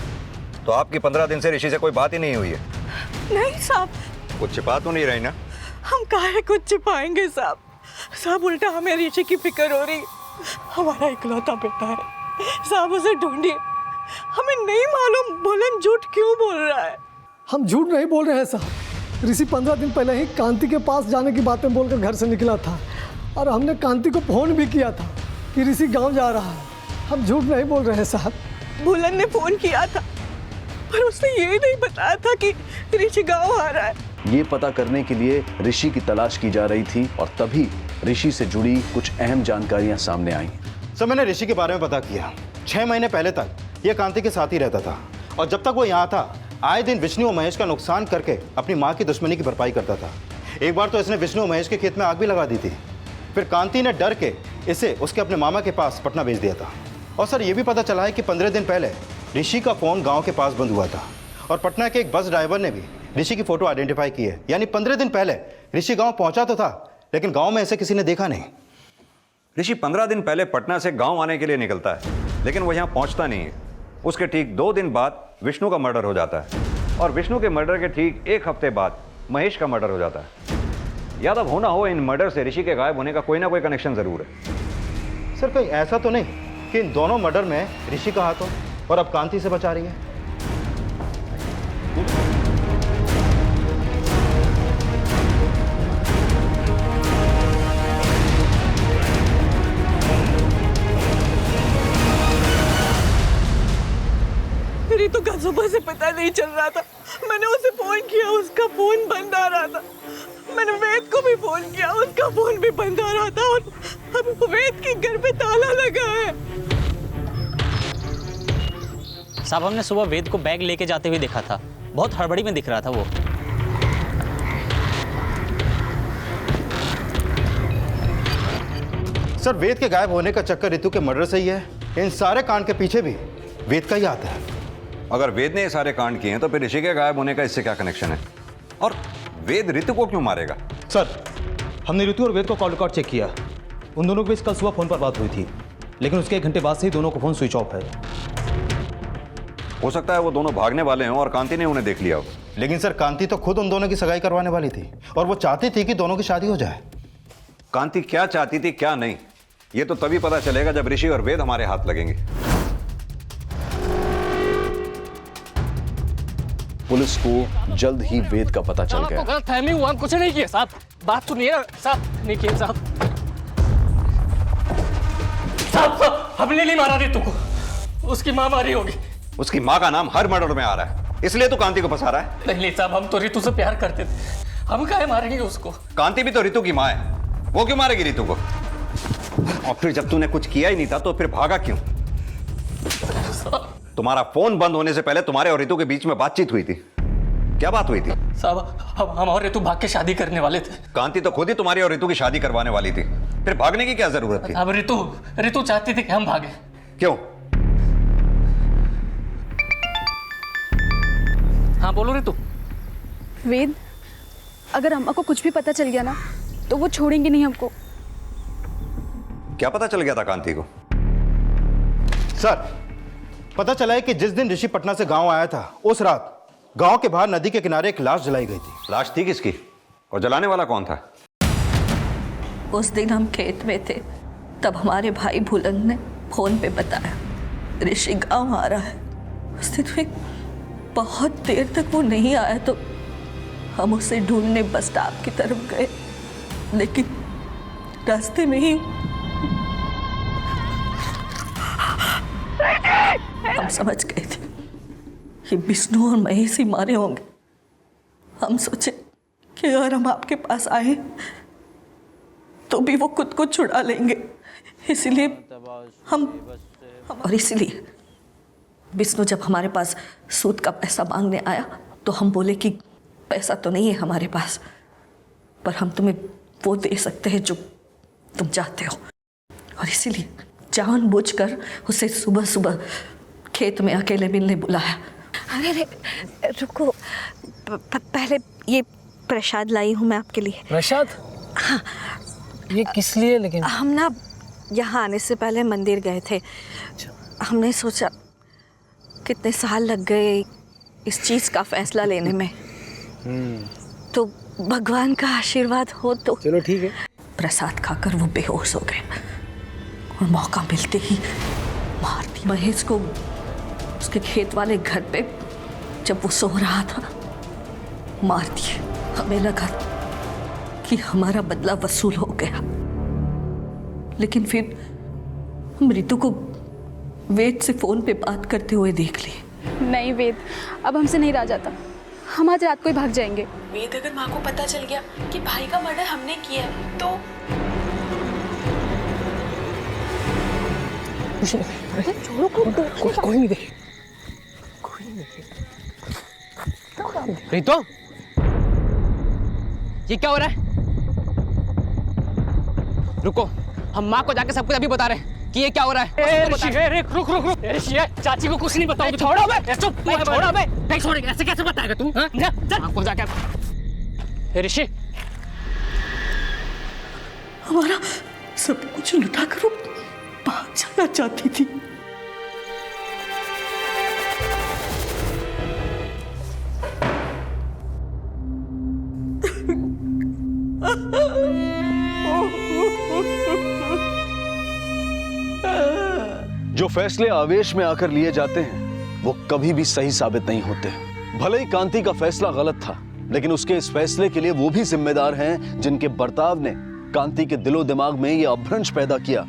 तो आपकी 15 दिन से ऋषि से कोई बात ही नहीं हुई है? नहीं साहब। कुछ छिपा तो नहीं रही ना? हम काहे कुछ छिपाएंगे साहब। साहब, उल्टा हमें ऋषि की फिक्र हो रही। हमारा इकलौता बेटा है साहब, उसे ढूंढिए। हमें नहीं मालूम बुलन झूठ क्यों बोल रहा है। हम झूठ नहीं बोल रहे हैं साहब। ऋषि 15 दिन पहले ही कांति के पास जाने की बातें बोलकर घर से निकला था, और हमने कांति को फोन भी किया था कि ऋषि गांव जा रहा है। हम झूठ नहीं बोल रहे हैं साहब। बुलन ने फोन किया था, पर उसने ये नहीं बताया था कि ऋषि गांव आ रहा है। ये पता करने के लिए ऋषि की तलाश की जा रही थी, और तभी ऋषि से जुड़ी कुछ अहम जानकारियां सामने आई। सर, मैंने ऋषि के बारे में पता किया। 6 महीने पहले तक ये कांति के साथ ही रहता था, और जब तक वो यहाँ था आए दिन विष्णु और महेश का नुकसान करके अपनी माँ की दुश्मनी की भरपाई करता था। एक बार तो इसने विष्णु और महेश के खेत में आग भी लगा दी थी। फिर कांति ने डर के इसे उसके अपने मामा के पास पटना भेज दिया था। और सर, ये भी पता चला है कि 15 दिन पहले ऋषि का फ़ोन गांव के पास बंद हुआ था, और पटना के एक बस ड्राइवर ने भी ऋषि की फ़ोटो आइडेंटिफाई की है। यानी 15 दिन पहले ऋषि गांव पहुंचा तो था, लेकिन गांव में ऐसे किसी ने देखा नहीं। ऋषि 15 दिन पहले पटना से गांव आने के लिए निकलता है, लेकिन वो यहाँ पहुँचता नहीं है। उसके ठीक 2 दिन बाद विष्णु का मर्डर हो जाता है, और विष्णु के मर्डर के ठीक 1 हफ्ते बाद महेश का मर्डर हो जाता है। याद अब होना हो, इन मर्डर से ऋषि के गायब होने का कोई ना कोई कनेक्शन जरूर है। सर, कहीं ऐसा तो नहीं कि इन दोनों मर्डर में ऋषि का हाथ हो और अब कांति से बचा रही है? मेरी तो कसमों से पता नहीं नहीं चल रहा था। मैंने उसे फोन किया, उसका फोन बंद आ रहा था। मैंने वेद को भी फोन किया, उसका फोन भी बंद आ रहा था। और अब वेद के घर पे ताला लगा है। साहब हमने सुबह वेद को बैग लेके जाते हुए देखा था, बहुत हड़बड़ी में दिख रहा था वो। सर, वेद के गायब होने का चक्कर रितु के मर्डर से ही है। इन सारे कांड के पीछे भी वेद का ही हाथ है। अगर वेद ने ये सारे कांड किए हैं तो फिर ऋषि के गायब होने का इससे क्या कनेक्शन है? और वेद ऋतु को क्यों मारेगा? सर, हमने ऋतु और वेद को कॉल रिकॉर्ड चेक किया। उन दोनों के बीच कल सुबह फोन पर बात हुई थी, लेकिन उसके 1 घंटे बाद से ही दोनों को फोन स्विच ऑफ है। हो सकता है वो दोनों भागने वाले हों और कांति ने उन्हें देख लिया हो। लेकिन सर, कांति तो खुद उन दोनों की सगाई करवाने वाली थी और वो चाहती थी कि दोनों की शादी हो जाए। कांति क्या चाहती थी क्या नहीं, ये तो तभी पता चलेगा जब ऋषि और वेद हमारे हाथ लगेंगे। पुलिस को जल्द ही वेद का पता चल गया। गलत फहमी हुआ, कुछ नहीं किया साहब। बात सुनिए साहब, नहीं किया साहब। साहब हमने नहीं मारा रितु को, उसकी माँ मारी होगी। उसकी माँ का नाम हर मर्डर में आ रहा है, इसलिए तो कांति को फंसा रहा है। नहीं साहब, हम तो रितु से प्यार करते थे, हम काहे मारेंगे उसको? कांति भी तो रितु की माँ है, वो क्यों मारेगी रितु को? और फिर जब तूने कुछ किया ही नहीं था तो फिर भागा क्यों? तुम्हारा फोन बंद होने से पहले तुम्हारे और रितु के बीच में बातचीत हुई थी, क्या बात हुई थी? साहब हम और रितु भाग के शादी करने वाले थे। कांति तो खुद ही तुम्हारी और रितु की शादी करवाने वाली थी, फिर भागने की क्या जरूरत थी? अब रितु चाहती थी कि हम भागे। क्यों? हाँ बोलो रितु। वेद, अगर अम्मा को कुछ भी पता चल गया ना तो वो छोड़ेंगे नहीं हमको। क्या पता चल गया था कांति को? सर, पता चला है कि जिस दिन ऋषि पटना से गांव आया था, उस रात गांव के बाहर नदी के किनारे एक लाश जलाई गई थी। लाश थी किसकी और जलाने वाला कौन था? उस दिन हम खेत में थे, तब हमारे भाई भुलन ने फोन पे बताया ऋषि गांव आ रहा है। उस दिन फिर बहुत देर तक वो नहीं आया तो हम उसे ढूंढने बस स्टॉप की तरफ गए, लेकिन रास्ते में ही हम समझ गए थे कि विष्णु और महेश ही मारे होंगे। हम सोचे कि अगर हम आपके पास आए तो भी वो खुद को छुड़ा लेंगे, इसलिए इसलिए विष्णु जब हमारे पास सूद का पैसा मांगने आया तो हम बोले कि पैसा तो नहीं है हमारे पास, पर हम तुम्हें वो दे सकते हैं जो तुम चाहते हो। और इसीलिए जानबूझकर उसे सुबह सुबह खेत में अकेले मिलने बुलाया। अरे रुको, पहले ये प्रसाद लाई हूँ मैं आपके लिए। प्रसाद? हाँ। ये किस लिए? लेकिन हम ना यहाँ आने से पहले मंदिर गए थे। हमने सोचा कितने साल लग गए इस चीज़ का फैसला लेने में, तो भगवान का आशीर्वाद हो तो। चलो ठीक है। प्रसाद खाकर वो बेहोश हो गए और मौका मिलते ही मार दी। महेश को उसके खेत वाले घर पे जब वो सो रहा था मार दिए। हमें लगा कि हमारा बदला वसूल हो गया, लेकिन फिर हम रितु को वेद से फोन पे बात करते हुए देख लिए। नहीं वेद, अब हमसे नहीं रहा जाता, हम आज रात को ही भाग जाएंगे। वेद, अगर माँ को पता चल गया कि भाई का मर्डर हमने किया तो कोई नहीं देखे। रितु, ये क्या हो रहा है? रुको, हम माँ को जाके सब कुछ अभी बता रहे हैं कि ये क्या हो रहा है। रुक ऋषि, चाची को कुछ नहीं बताओगे? छोड़ो बे, चुप, छोड़ो बे। नहीं छोड़ेंगे, ऐसे कैसे बताएगा तू? जा माँ को जाके। ऋषि, हमारा सब कुछ लुटा कर वो भाग जाना चाहती थी। जो फैसले आवेश में आकर लिए जाते हैं वो कभी भी सही साबित नहीं होते। भले ही कांति का फैसला गलत था, लेकिन उसके इस फैसले के लिए वो भी जिम्मेदार हैं जिनके बर्ताव ने कांति के दिलो दिमाग में यह अभ्रंश पैदा किया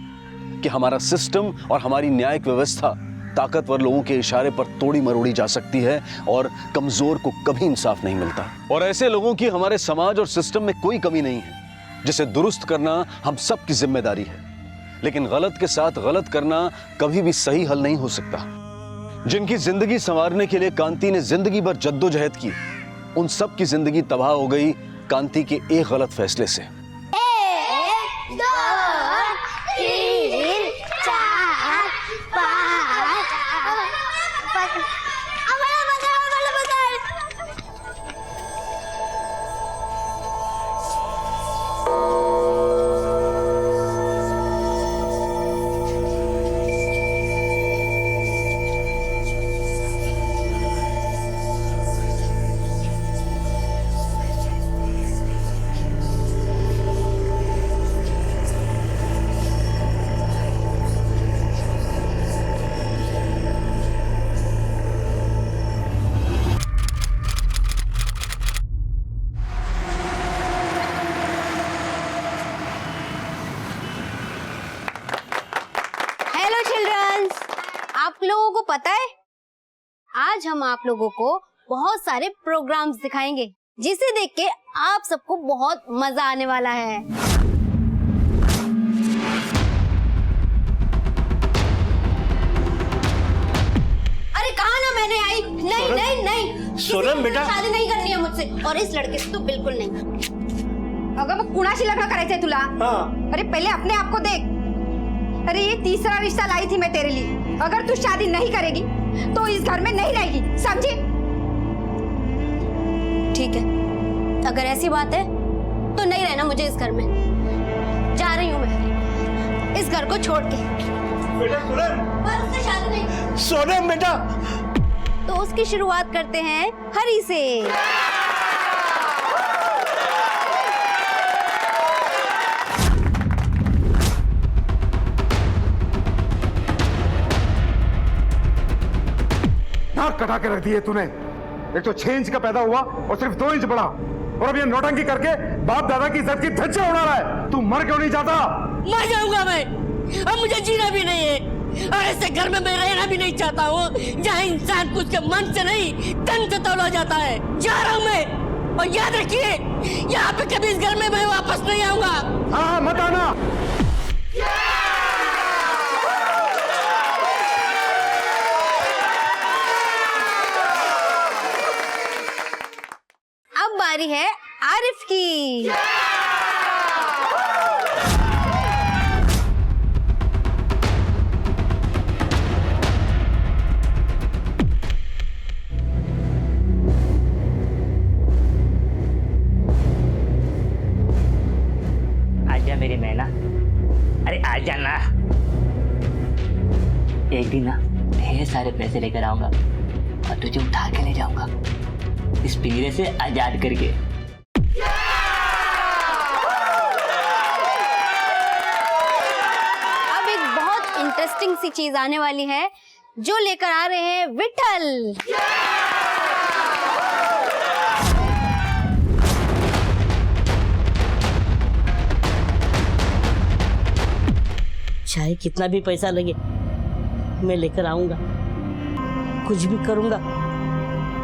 कि हमारा सिस्टम और हमारी न्यायिक व्यवस्था ताकतवर लोगों के इशारे पर तोड़ी मरोड़ी जा सकती है और कमजोर को कभी इंसाफ नहीं मिलता। और ऐसे लोगों की हमारे समाज और सिस्टम में कोई कमी नहीं है, जिसे दुरुस्त करना हम सब की जिम्मेदारी है। लेकिन गलत के साथ गलत करना कभी भी सही हल नहीं हो सकता। जिनकी जिंदगी संवारने के लिए कांति ने जिंदगी भर जद्दोजहद की, उन सब की जिंदगी तबाह हो गई कांति के एक गलत फैसले से। 1 2 3 4 5 आप लोगों को पता है, आज हम आप लोगों को बहुत सारे प्रोग्राम्स दिखाएंगे जिसे देख के आप सबको बहुत मजा आने वाला है। अरे कहा ना मैंने आई। नहीं नहीं नहीं, सोनम बेटा, शादी नहीं करनी है मुझसे और इस लड़के से तो बिल्कुल नहीं। अगर वो कुणाशी लग्न करायचंय तुला? हाँ। अरे पहले अपने आप को देख। अरे ये तीसरा रिश्ता लाई थी मैं तेरे लिए। अगर तू शादी नहीं करेगी तो इस घर में नहीं रहेगी, समझी? ठीक है, अगर ऐसी बात है तो नहीं रहना मुझे इस घर में। जा रही हूँ मैं इस घर को छोड़ के। बेटा सोनम, पर उससे शादी नहीं। सोनम बेटा। तो उसकी शुरुआत करते हैं हरी से। नाक कटा के रख दी है तूने। एक तो 6 इंच का पैदा हुआ और सिर्फ 2 इंच बढ़ा, और अब ये नौटंकी करके बाप दादा की इज्जत की धज्जियां उड़ा रहा है। तू मर क्यों नहीं जाता? मर जाऊंगा मैं, अब मुझे जीना भी नहीं है और ऐसे घर में मैं रहना भी नहीं चाहता हूँ जहाँ इंसान को उसके मन से नहीं तन से तोला जाता है। जा रहा हूँ मैं, और याद रखिए यहाँ पे कभी इस घर में मैं वापस नहीं आऊंगा। हाँ मत आना। अब बारी है आरिफ की। आजा मेरी मैना, अरे आजा ना। एक दिन ना ढेर सारे पैसे लेकर आऊंगा और तुझे उठा के ले जाऊंगा इस पिंजरे से आजाद करके। अब एक बहुत इंटरेस्टिंग सी चीज आने वाली है जो लेकर आ रहे हैं विठल। चाहे कितना भी पैसा लगे मैं लेकर आऊंगा, कुछ भी करूंगा,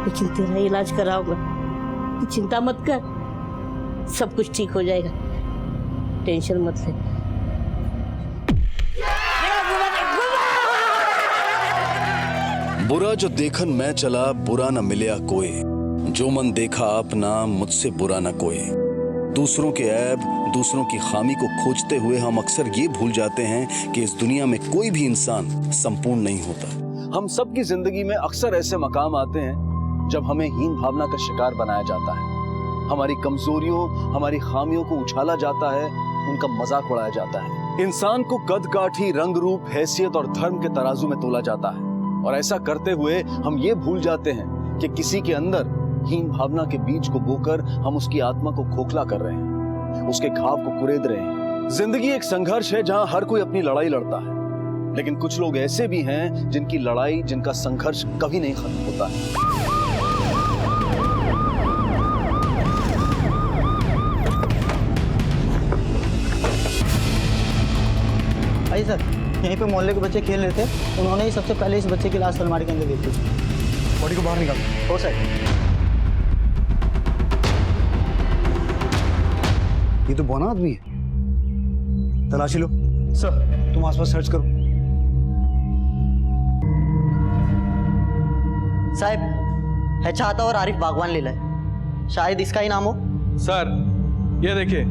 लेकिन तेरा इलाज कराऊंगा। तू चिंता मत कर, सब कुछ ठीक हो जाएगा, टेंशन मत ले। बुरा जो देखन मैं चला बुरा न मिलया कोई, जो मन देखा अपना मुझसे बुरा न कोई। दूसरों के ऐब, दूसरों की खामी को खोजते हुए हम अक्सर ये भूल जाते हैं कि इस दुनिया में कोई भी इंसान संपूर्ण नहीं होता। हम सब की जिंदगी में अक्सर ऐसे मकाम आते हैं जब हमें हीन भावना का शिकार बनाया जाता है, हमारी कमजोरियों, हमारी खामियों को उछाला जाता है, उनका मजाक उड़ाया जाता है। इंसान को कद काठी, रंग रूप, हैसियत और धर्म के तराजू में तोला जाता है, और ऐसा करते हुए हम ये भूल जाते हैं कि किसी के अंदर हीन भावना के बीज को बोकर हम उसकी आत्मा को खोखला कर रहे हैं, उसके घाव को कुरेद रहे हैं। जिंदगी एक संघर्ष है जहां हर कोई अपनी लड़ाई लड़ता है, लेकिन कुछ लोग ऐसे भी हैं जिनकी लड़ाई, जिनका संघर्ष कभी नहीं खत्म होता है। आइए सर। यहीं पे मोहल्ले के बच्चे खेल रहे थे, उन्होंने ही सबसे पहले इस बच्चे की लाश अलमारी के अंदर देखी। बॉडी को बाहर निकाल। हो सर। ये तो बौना आदमी है। तलाशी लो। सर। तुम आसपास सर्च करो। साहब, है चाहता और आरिफ बागवान लीला है, शायद इसका ही नाम हो। सर ये देखिए,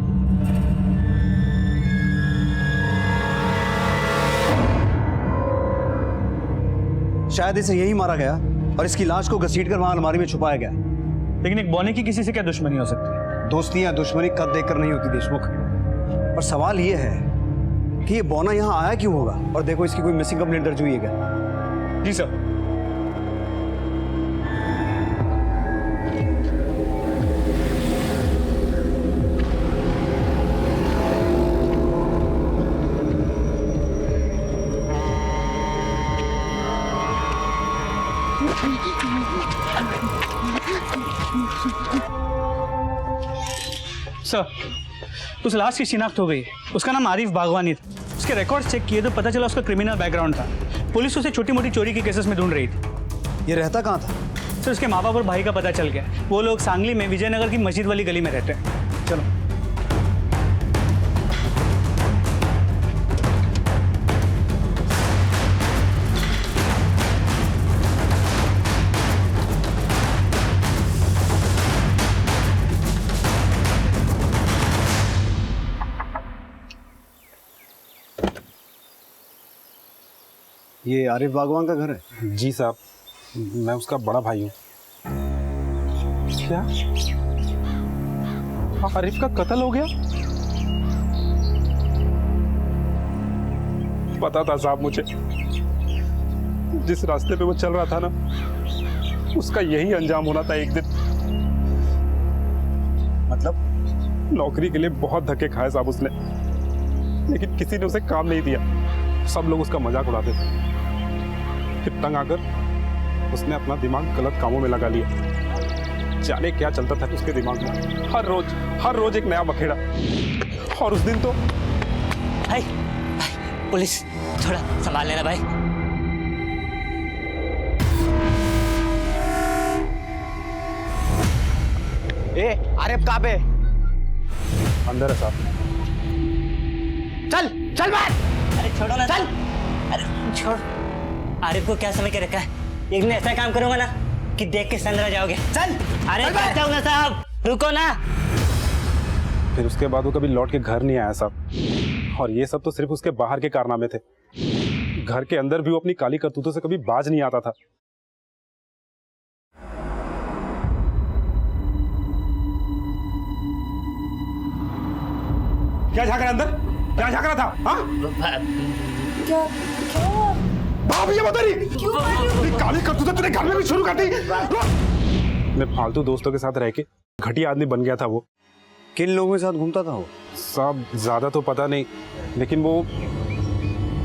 शायद इसे यही मारा गया और इसकी लाश को घसीटकर वहां अलमारी में छुपाया गया। लेकिन एक बौने की किसी से क्या दुश्मनी हो सकती है? दोस्ती या दुश्मनी कद देखकर नहीं होती देशमुख। पर सवाल यह है कि ये बौना यहाँ आया क्यों होगा? और देखो इसकी कोई मिसिंग कंप्लेंट दर्ज हुई है क्या? जी सर। सर, उस लाश की शिनाख्त हो गई। उसका नाम आरिफ बागवानी था। उसके रिकॉर्ड्स चेक किए तो पता चला उसका क्रिमिनल बैकग्राउंड था। पुलिस उसे छोटी मोटी चोरी के केसेस में ढूंढ रही थी। ये रहता कहाँ था? सर, उसके माँ बाप और भाई का पता चल गया। वो लोग सांगली में विजयनगर की मस्जिद वाली गली में रहते हैं। चलो। ये आरिफ बागवान का घर है? जी साहब, मैं उसका बड़ा भाई हूँ। क्या आरिफ का कत्ल हो गया? पता था साहब मुझे, जिस रास्ते पे वो चल रहा था ना, उसका यही अंजाम होना था एक दिन। मतलब? नौकरी के लिए बहुत धक्के खाए साहब उसने, लेकिन किसी ने उसे काम नहीं दिया। सब लोग उसका मजाक उड़ाते थे। फिर तंग आकर उसने अपना दिमाग गलत कामों में लगा लिया। जाने क्या चलता था उसके दिमाग में। हर रोज एक नया बखेड़ा। और उस दिन तो भाई, पुलिस, थोड़ा संभाल लेना भाई। आरिफ कहाँ पे? अंदर है साहब। चल बाहर। अरे छोड़ो ना, चल। अरे छोड़। आरिफ को क्या समझ के रखा है? एक दिन ऐसा काम करूंगा ना कि देख के संग रह जाओगे। चल। अरे कहता हूं ना साहब, रुको ना। फिर उसके बाद वो कभी लौट के घर नहीं आया साहब। और ये सब तो सिर्फ उसके बाहर के कारनामे थे। घर के अंदर भी वो अपनी काली करतूतों से कभी बाज नहीं आता था। क्या झांक रहा अंदर? क्या झांक रहा था? हाँ? क्या भाभी ये बता रही काली करतूतें तूने घर में भी शुरू कर दी। मैं फालतू दोस्तों के साथ रह के घटिया आदमी बन गया था वो। किन लोगों के साथ घूमता था वो? साहब ज्यादा तो पता नहीं, लेकिन वो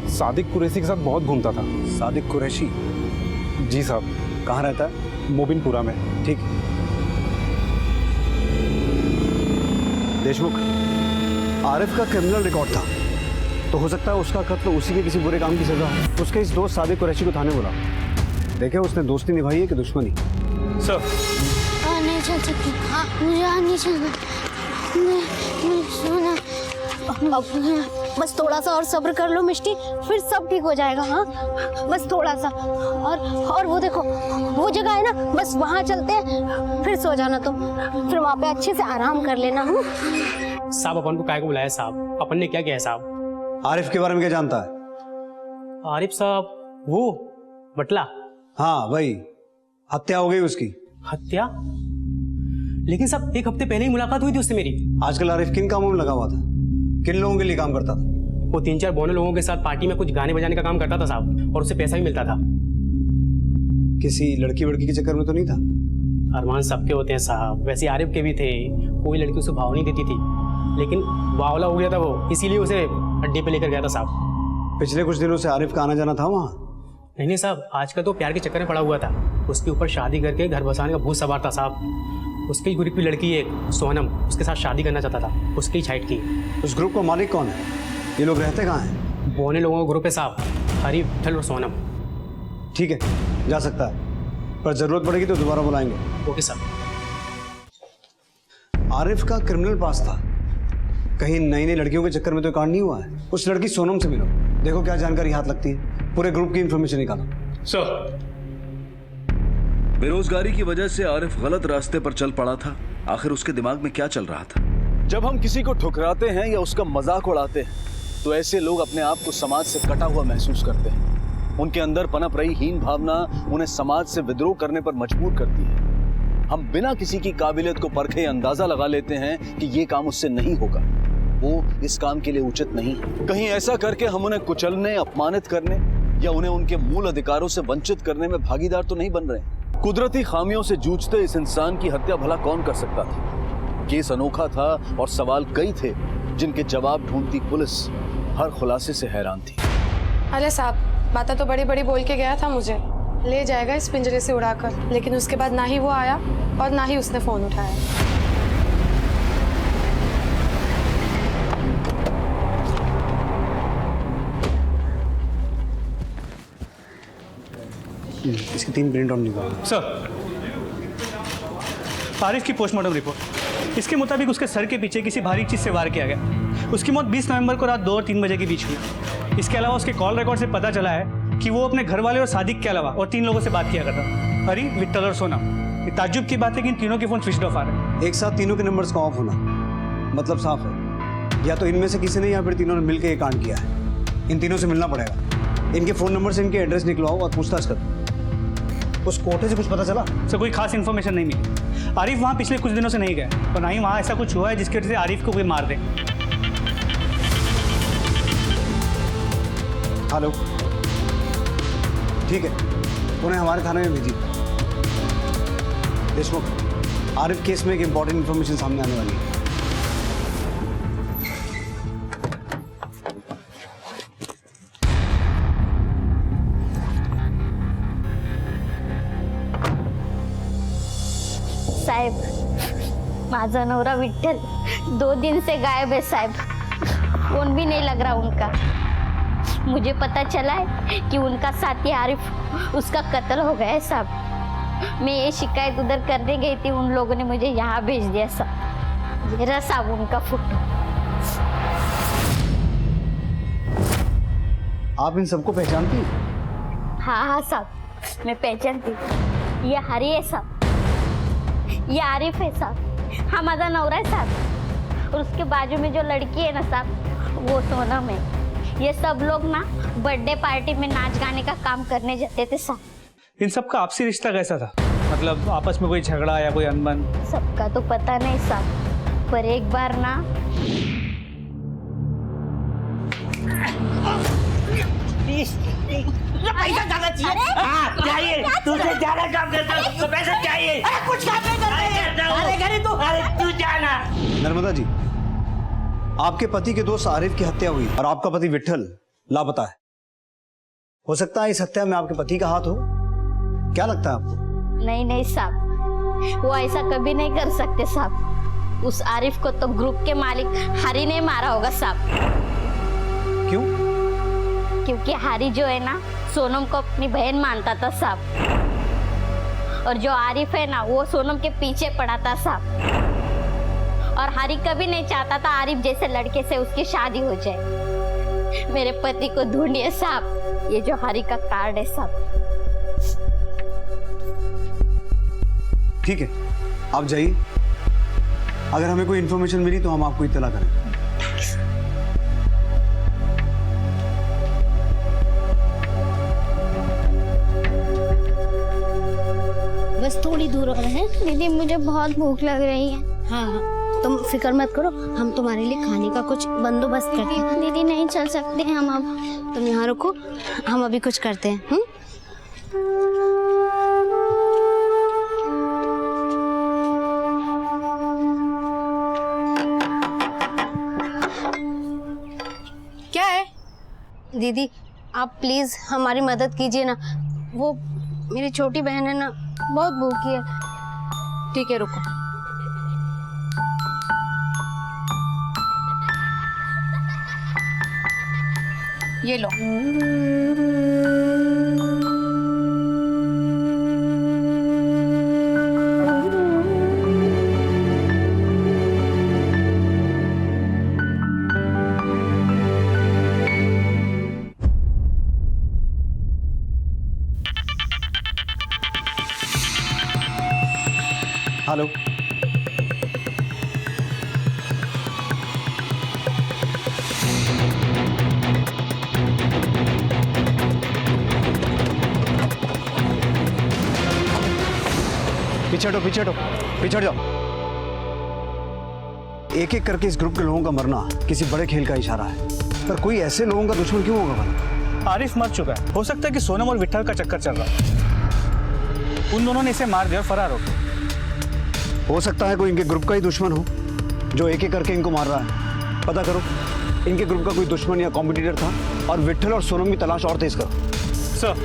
सादिक कुरैशी के साथ बहुत घूमता था। सादिक कुरैशी? जी साहब। कहाँ रहता है? मोबिनपुरा में। ठीक। देशमुख, आरिफ का क्रिमिनल रिकॉर्ड था, तो हो सकता है उसका कत्ल उसी के किसी बुरे काम की सजा हो। उसके इस दोस्त सादिक कुरैशी को थाने बुला। देखे उसने दोस्ती निभाई है कि दुश्मनी? सर। नहीं चल सकती। मुझे नहीं चलना। मैं सोना। बस थोड़ा सा और सब्र कर लो मिष्टी, फिर सब ठीक हो जाएगा। हाँ, बस थोड़ा सा। और वो देखो, वो जगह है ना, बस वहाँ चलते हैं, फिर सो जाना तुम। फिर वहाँ पे अच्छे से आराम कर लेना। हूँ साहब, अपन को काहे को बुलाया साहब? अपन ने क्या किया साहब? आरिफ के बारे में क्या जानता है? आरिफ साहब, वो बटला। हाँ वही, हत्या हो गई उसकी। हत्या? लेकिन साहब एक हफ्ते पहले ही मुलाकात हुई थी उससे मेरी। आजकल आरिफ किन कामों में लगा हुआ था? किन लोगों के लिए काम करता था? वो 3-4 बौने लोगों के साथ पार्टी में कुछ गाने बजाने का काम करता था साहब, और उससे पैसा भी मिलता था। किसी लड़की वड़की के चक्कर में तो नहीं था? अरमान सबके होते हैं साहब, वैसे आरिफ के भी थे। कोई लड़की उसे भाव नहीं देती थी, लेकिन बावला हो गया था वो, इसीलिए उसे अड्डे पे लेकर गया था साहब। पिछले कुछ दिनों से आरिफ का आना जाना था वहाँ? नहीं साहब, आजकल तो प्यार के चक्कर में पड़ा हुआ था। उसके ऊपर शादी करके घर बसाने का भूत सवार था साहब। उसकी ग्रुप की लड़की एक सोनम, उसके साथ शादी करना चाहता था, उसकी छाइट की। उस ग्रुप का मालिक कौन है? ये लोग रहते कहाँ हैं? बोने लोगों का ग्रुप है साहब, हरी, विठल और सोनम। ठीक है, जा सकता है, पर जरूरत पड़ेगी तो दोबारा बुलाएंगे। ओके साहब। आरिफ का क्रिमिनल पास था, कहीं नई नई लड़कियों के चक्कर में तो कांड नहीं हुआ है। उस लड़की सोनम से मिलो, देखो क्या जानकारी हाथ लगती है, पूरे ग्रुप की इंफॉर्मेशन निकालो। सर, बेरोजगारी की वजह से आरिफ गलत रास्ते पर चल पड़ा था। आखिर उसके दिमाग में क्या चल रहा था? जब हम किसी को ठुकराते हैं या उसका मजाक उड़ाते हैं तो ऐसे लोग अपने आप को समाज से कटा हुआ महसूस करते हैं। उनके अंदर पनप रही हीन भावना उन्हें समाज से विद्रोह करने पर मजबूर करती है। हम बिना किसी की काबिलियत को परखे अंदाजा लगा लेते हैं कि ये काम उससे नहीं होगा, वो इस काम के लिए उचित नहीं है। कहीं ऐसा करके हम उन्हें कुचलने, अपमानित करने या उन्हें उनके मूल अधिकारों से वंचित करने में भागीदार तो नहीं बन रहे। कुदरती खामियों से जूझते इस इंसान की हत्या भला कौन कर सकता था? केस अनोखा था और सवाल कई थे जिनके जवाब ढूंढती पुलिस हर खुलासे से हैरान थी। अरे साहब, बातें तो बड़ी बड़ी बोल के गया था मुझे, ले जाएगा इस पिंजरे से उड़ाकर, लेकिन उसके बाद ना ही वो आया और ना ही उसने फोन उठाया। इसकी 3 प्रिंट आउट निकालो। सर, आरिफ की पोस्टमार्टम रिपोर्ट, इसके मुताबिक उसके सर के पीछे किसी भारी चीज़ से वार किया गया। उसकी मौत 20 नवंबर को रात 2 और 3 बजे के बीच हुई। इसके अलावा उसके कॉल रिकॉर्ड से पता चला है कि वो अपने घर वाले और सादिक के अलावा और 3 लोगों से बात किया करता, हरी, विट्ठल और सोनम। ये ताज्जुब की बात है कि इन तीनों के फोन स्विच ऑफ आ रहे हैं। एक साथ तीनों के नंबर्स का ऑफ होना मतलब साफ है, या तो इनमें से किसी ने या फिर तीनों ने मिलकर ये कांड किया है। इन तीनों से मिलना पड़ेगा, इनके फोन नंबर से इनके एड्रेस निकलवाओ और पूछताछ करो। उस कोठे से कुछ पता चला? सर, कोई खास इन्फॉर्मेशन नहीं मिली। आरिफ वहाँ पिछले कुछ दिनों से नहीं गए और ना ही वहाँ ऐसा कुछ हुआ है जिसकी वजह से आरिफ को कोई मार दे। हेलो, ठीक है, उन्हें हमारे थाने में भेजिए। देशमुख, आरिफ केस में एक इंपॉर्टेंट इन्फॉर्मेशन सामने आने वाली है। साहेब, माझा नवरा विठ्ठल 2 दिन से गायब है साहब, फोन भी नहीं लग रहा उनका। मुझे पता चला है कि उनका साथी आरिफ, उसका कत्ल हो गया है साहब। मैं ये शिकायत उधर करने गई थी, उन लोगों ने मुझे यहाँ भेज दिया साहब। ये रहा साहब उनका फोटो। आप इन सबको पहचानती? हाँ हाँ साहब, मैं पहचानती। ये हरी है साहब, ये आरिफ है साहब, हमारा नवरा है साहब, और उसके बाजू में जो लड़की है ना साहब, वो सोनम है। ये सब लोग ना बर्थडे पार्टी में नाच गाने का काम करने जाते थे साहब। इन सब का आपसी रिश्ता कैसा था? मतलब आपस में कोई झगड़ा या कोई अनबन? सबका तो पता नहीं साहब, पर एक बार ना पैसा ज्यादा चाहिए। हाँ, चाहिए, तुझसे ज्यादा काम करता हूँ तो पैसा चाहिए। अरे कुछ काम नहीं करते। अरे घरे तू, अरे तू जाना। नर्मदा जी, आपके पति के दोस्त आरिफ की हत्या हुई और आपका पति विट्ठल लापता है। हो सकता है इस हत्या में आपके पति का हाथ हो? क्या लगता है आपको? नहीं नहीं साहब, वो ऐसा कभी नहीं कर सकते साहब। उस आरिफ को तो ग्रुप के मालिक हरी ने मारा होगा साहब। क्यों? क्योंकि हरी जो है ना, सोनम को अपनी बहन मानता था साहब, और जो आरिफ है ना, वो सोनम के पीछे पड़ा था साहब। और हरी कभी नहीं चाहता था आरिफ जैसे लड़के से उसकी शादी हो जाए। मेरे पति को ढूंढिए साहब, ये जो हरी का कार्ड है साहब। ठीक है, आप जाइए, अगर हमें कोई इन्फॉर्मेशन मिली तो हम आपको इत्तला करेंगे। बस थोड़ी दूर और है। दीदी, मुझे बहुत भूख लग रही है। हाँ हाँ, तुम फिक्र मत करो, हम तुम्हारे लिए खाने का कुछ बंदोबस्त करते हैं। दीदी नहीं चल सकते हम अब। तुम यहाँ रुको, हम अभी कुछ करते हैं। क्या है? दीदी, आप प्लीज हमारी मदद कीजिए ना, वो मेरी छोटी बहन है ना, बहुत भूखी है। ठीक है, रुको। ये लो। हेलो। पीछे हटो, पीछे हटो, पीछे हट जाओ। एक एक करके इस ग्रुप के लोगों का मरना किसी बड़े खेल का इशारा है, पर कोई ऐसे लोगों का दुश्मन क्यों होगा भला? आरिफ मर चुका है, हो सकता है कि सोनम और विट्ठल का चक्कर चल रहा है। उन दोनों ने इसे मार दिया और फरार हो गए। हो सकता है कोई इनके ग्रुप का ही दुश्मन हो जो एक एक करके इनको मार रहा है। पता करो इनके ग्रुप का कोई दुश्मन या कॉम्पिटिटर था और विट्ठल और सोनम की तलाश और तेज करो। सर।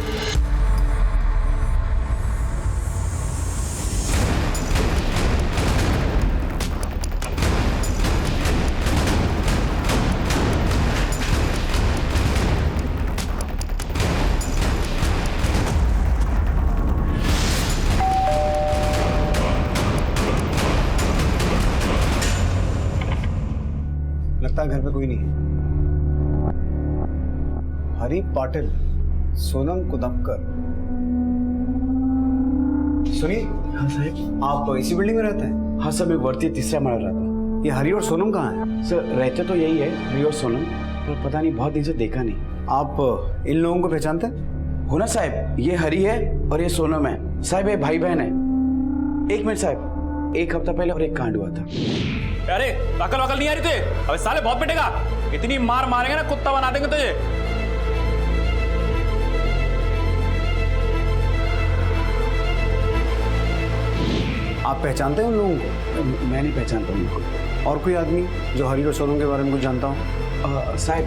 लगता है घर पे कोई नहीं है। हरी पाटिल, सोनम कुदमकर। सुनिए। हाँ साहब। आप इसी बिल्डिंग में रहते हैं? हाँ सर, मैं वर्ती तीसरा मारा रहता। ये हरी और सोनम कहाँ हैं? सर रहते तो यही है, हरी और सोनम, पर पता नहीं बहुत दिन से देखा नहीं। आप इन लोगों को पहचानते हैं? हो ना साहब, ये हरी है और ये सोनम है साहब, ये भाई बहन है। एक मिनट साहब, एक हफ्ता पहले और एक कांड हुआ था। अरे अकल वकल नहीं आ रही तुझे? अबे साले बहुत पिटेगा, इतनी मार मारेंगे ना कुत्ता बना देंगे तुझे। आप पहचानते हैं उन लोगों को? मैं नहीं पहचानता उनको। और कोई आदमी जो हरी और सोनम के बारे में कुछ जानता हो? साहब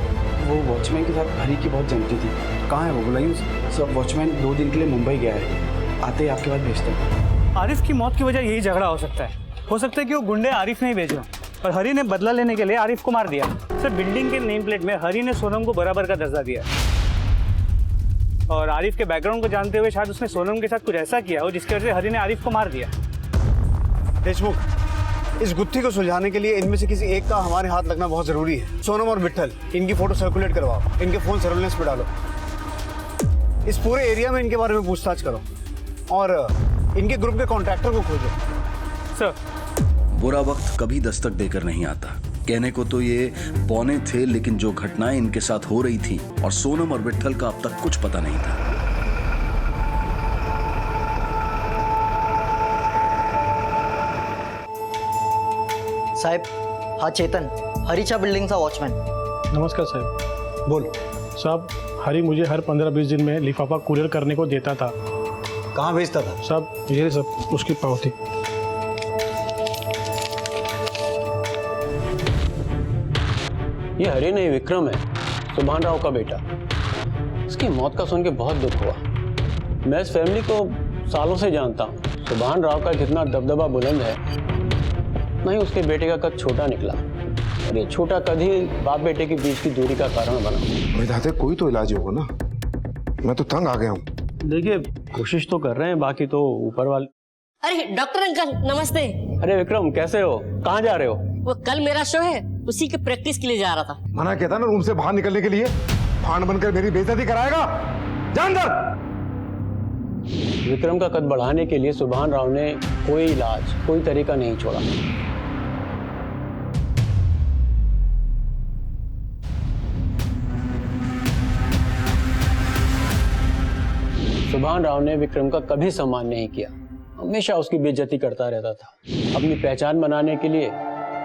वो वॉचमैन के साथ हरी की बहुत जमती थी। कहाँ है वो, बुलाइए उसे। सर वॉचमैन 2 दिन के लिए मुंबई गया है, आते ही आपके पास भेजता हूँ। आरिफ की मौत की वजह यही झगड़ा हो सकता है। हो सकता है कि वो गुंडे आरिफ ने ही भेजा और हरी ने बदला लेने के लिए आरिफ को मार दिया। सर बिल्डिंग के नेम प्लेट में हरी ने सोनम को बराबर का दर्जा दिया और आरिफ के बैकग्राउंड को जानते हुए शायद उसने सोनम के साथ कुछ ऐसा किया हो जिसकी वजह से हरी ने आरिफ को मार दिया। देशमुख, इस गुत्थी को सुलझाने के लिए इनमें से किसी एक का हमारे हाथ लगना बहुत जरूरी है। सोनम और विट्ठल, इनकी फोटो सर्कुलेट करवाओ, इनके फोन सर्विलेंस पे डालो, इस पूरे एरिया में इनके बारे में पूछताछ करो और इनके ग्रुप के कॉन्ट्रैक्टर को खोजो। सर। बुरा वक्त कभी दस्तक देकर नहीं आता। कहने को तो ये पौने थे, लेकिन जो घटनाएं इनके साथ हो रही थी और सोनम और विट्ठल का अब तक कुछ पता नहीं था। साहेब, हा चेतन, हरीच्या बिल्डिंगचा वॉचमॅन। नमस्कार साहब। बोल। साहब हरी मुझे हर 15-20 दिन में लिफाफा कुरियर करने को देता था। कहाँ भेजता था? साहब ये सब उसकी पावती। ये हरी नहीं, विक्रम है, सुभान राव का बेटा। इसकी मौत का सुन के बहुत दुख हुआ। मैं इस फैमिली को सालों से जानता हूँ। सुभान राव का जितना दबदबा बुलंद है, उतना ही उसके बेटे का कद छोटा निकला और ये छोटा कद ही बाप बेटे के बीच की दूरी का कारण बना। विधाते कोई तो इलाज होगा ना, मैं तो तंग आ गया हूँ। देखिए कोशिश तो कर रहे हैं, बाकी तो ऊपर वाले। अरे डॉक्टर अंकल नमस्ते। अरे विक्रम कैसे हो, कहाँ जा रहे हो? वो कल मेरा शो है, उसी के प्रैक्टिस के लिए जा रहा था। मना किया था ना रूम से बाहर निकलने के लिए। फांड बनकर मेरी बेइज्जती कराएगा, जान दर। विक्रम का कद बढ़ाने के लिए सुभान राव ने कोई इलाज, कोई तरीका नहीं छोड़ा। सुभान राव ने विक्रम का कभी सम्मान नहीं किया, हमेशा उसकी बेइज्जती करता रहता था। अपनी पहचान बनाने के लिए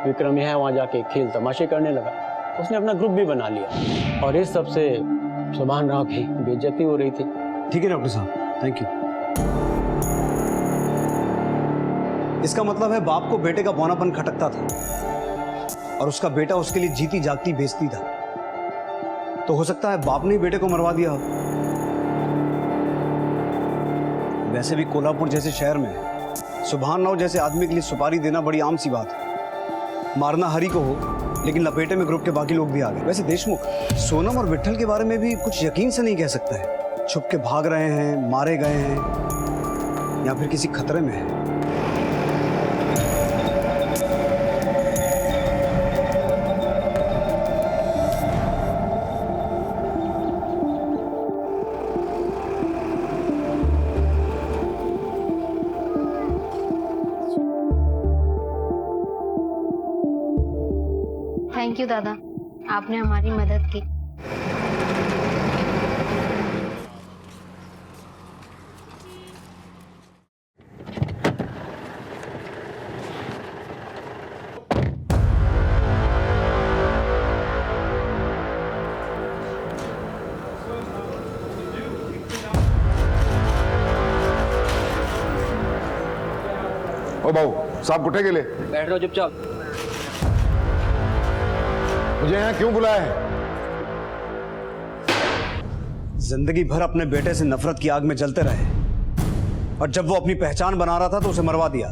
विक्रम यहाँ वहाँ जाके खेल तमाशे करने लगा। उसने अपना ग्रुप भी बना लिया और इस सब से सुभान राव की बेइज्जती हो रही थी। ठीक है डॉक्टर साहब, थैंक यू। इसका मतलब है बाप को बेटे का बौनापन खटकता था और उसका बेटा उसके लिए जीती जागती बेइज्जती था। तो हो सकता है बाप ने बेटे को मरवा दिया हो। वैसे भी कोल्हापुर जैसे शहर में सुभान राव जैसे आदमी के लिए सुपारी देना बड़ी आम सी बात है। मारना हरी को हो लेकिन लपेटे में ग्रुप के बाकी लोग भी आ गए। वैसे देशमुख, सोनम और विट्ठल के बारे में भी कुछ यकीन से नहीं कह सकता है। छुप के भाग रहे हैं, मारे गए हैं, या फिर किसी खतरे में है। थैंक यू दादा, आपने हमारी मदद की। ओ भाऊ साहब गुट्टे के लिए बैठ रहो चुपचाप। मुझे यहाँ क्यों बुलाया है? जिंदगी भर अपने बेटे से नफरत की आग में जलते रहे, और जब वो अपनी पहचान बना रहा था तो उसे मरवा दिया।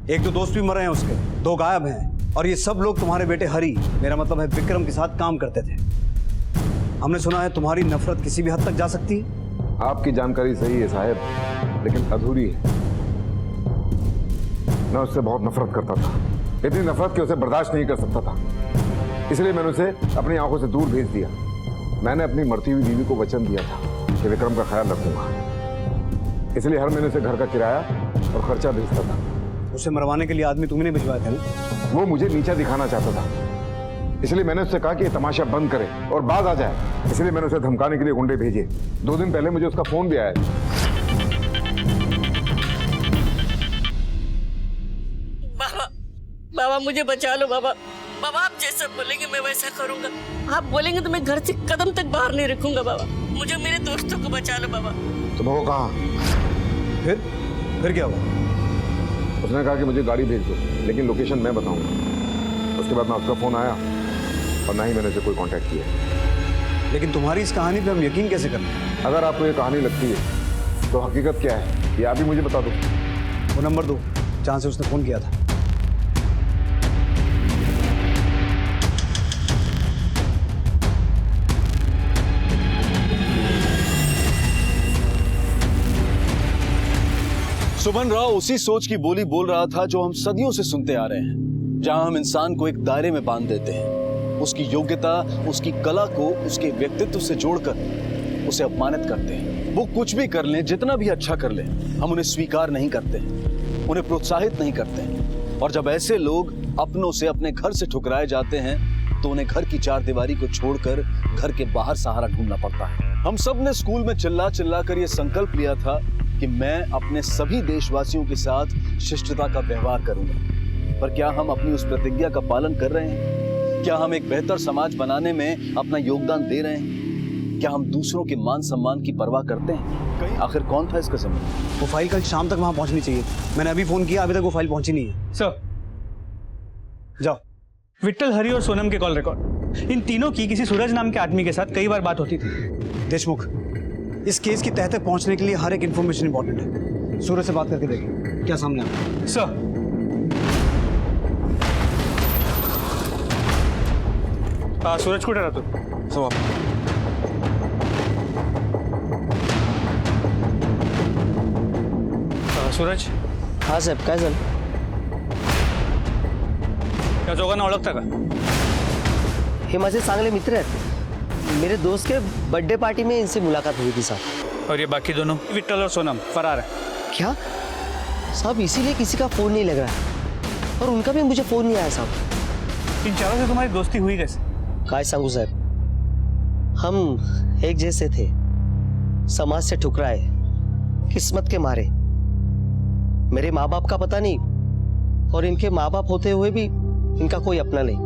एक दो दोस्त भी मरे हैं उसके, 2 गायब हैं, और ये सब लोग तुम्हारे बेटे हरी, मेरा मतलब है विक्रम के साथ काम करते थे। हमने सुना है तुम्हारी नफरत किसी भी हद तक जा सकती है। आपकी जानकारी सही है साहब, लेकिन अधूरी है। मैं उससे बहुत नफरत करता था, इतनी नफरत कि उसे बर्दाश्त नहीं कर सकता था, इसलिए मैंने उसे अपनी आंखों से दूर भेज दिया। मैंने अपनी मरती हुई बीवी को वचन दिया था कि विक्रम का ख्याल रखूंगा, इसलिए हर महीने उसे घर का किराया और खर्चा भेजता था। उसे मरवाने के लिए आदमी तुमने भिजवाया था ना? वो मुझे नीचा दिखाना चाहता था, इसलिए मैंने उससे कहा कि ये तमाशा बंद करे और बाज आ जाए, इसलिए मैंने उसे धमकाने के लिए गुंडे भेजे। 2 दिन पहले मुझे उसका फोन भी आया। बाबा मुझे बचा लो बाबा। बाबा आप जैसा बोलेंगे मैं वैसा करूंगा। आप बोलेंगे तो मैं घर से कदम तक बाहर नहीं रखूंगा बाबा। मुझे मेरे दोस्तों को बचा लो बाबा। तो वो कहाँ? फिर क्या हुआ? उसने कहा कि मुझे गाड़ी भेज दो, लेकिन लोकेशन मैं बताऊंगा। उसके बाद ना उसका फोन आया और ना ही मैंने उसे कोई कांटेक्ट किया। लेकिन तुम्हारी इस कहानी पे हम यकीन कैसे करें? अगर आपको ये कहानी लगती है तो हकीकत क्या है ये आप ही मुझे बता दो। वो नंबर दो जहां से उसने फोन किया था। सुमन राव उसी सोच की बोली बोल रहा था जो हम सदियों से सुनते आ रहे हैं, जहां हम इंसान को एक दायरे में बांध देते हैं, उसकी योग्यता, उसकी कला को उसके व्यक्तित्व से जोड़कर उसे अपमानित करते हैं। वो कुछ भी कर लें, जितना भी अच्छा कर लें, हम उन्हें स्वीकार नहीं करते, उन्हें प्रोत्साहित नहीं करते। और जब ऐसे लोग अपनों से, अपने घर से ठुकराए जाते हैं तो उन्हें घर की चारदीवारी को छोड़कर घर के बाहर सहारा ढूंढना पड़ता है। हम सब ने स्कूल में चिल्ला चिल्ला कर यह संकल्प लिया था कि मैं अपने सभी देशवासियों के साथ शिष्टता का व्यवहार करूंगा, पर क्या हम अपनी उस प्रतिज्ञा का पालन कर रहे हैं? क्या हम एक बेहतर समाज बनाने में अपना योगदान दे रहे हैं? क्या हम दूसरों के मान सम्मान की परवाह करते हैं? आखिर कौन था इसका जिम्मेदार? वो फाइल कल शाम तक वहां पहुंचनी चाहिए। मैंने अभी फोन किया, अभी तक वो फाइल पहुंची नहीं है। सर जाओ। विट्ठल, हरी और सोनम के कॉल रिकॉर्ड, इन तीनों की किसी सूरज नाम के आदमी के साथ कई बार बात होती थी। देशमुख, इस केस की तह तक पहुंचने के लिए हर एक इंफॉर्मेशन इंपॉर्टेंट है। सूरज से बात करके देखिए क्या सामने आता है। सर सूरज को डरा तो सूरज। हाँ साहेब, काय झालं? त्या दोघांना ओळखता का? हे माझे चांगले मित्र आहेत। मेरे दोस्त के बर्थडे पार्टी में इनसे मुलाकात हुई थी साहब। और ये बाकी दोनों विट्ठल और सोनम फरार है। क्या साहब? इसीलिए किसी का फोन नहीं लग रहा है, और उनका भी मुझे फोन नहीं आया साहब। इन चारों से तुम्हारी दोस्ती हुई कैसे? काय सांगू साहब, हम एक जैसे थे, समाज से ठुकराए, किस्मत के मारे। मेरे माँ बाप का पता नहीं, और इनके माँ बाप होते हुए भी इनका कोई अपना नहीं।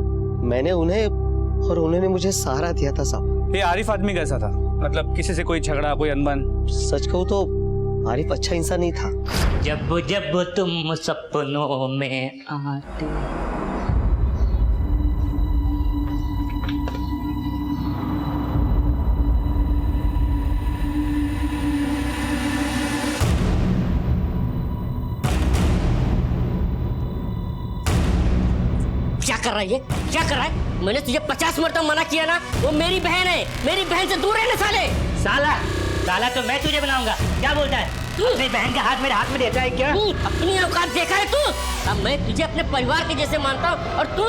मैंने उन्हें और उन्होंने मुझे सहारा दिया था साहब। ये आरिफ आदमी कैसा था? मतलब किसी से कोई झगड़ा, कोई अनबन? सच कहूँ तो आरिफ अच्छा इंसान नहीं था। जब जब तुम सपनों में आते। क्या कर रहा है ये? क्या कर रहा है? मैंने तुझे 50 मरतबा मना किया ना, वो मेरी बहन है, मेरी बहन से दूर रहना साले। साला तो मैं तुझे बनाऊंगा। क्या बोलता है? अपनी बहन का हाथ मेरे हाथ में देता है क्या? अपनी औकात देखा है तू? अब मैं तुझे अपने परिवार के जैसे मानता हूँ और तू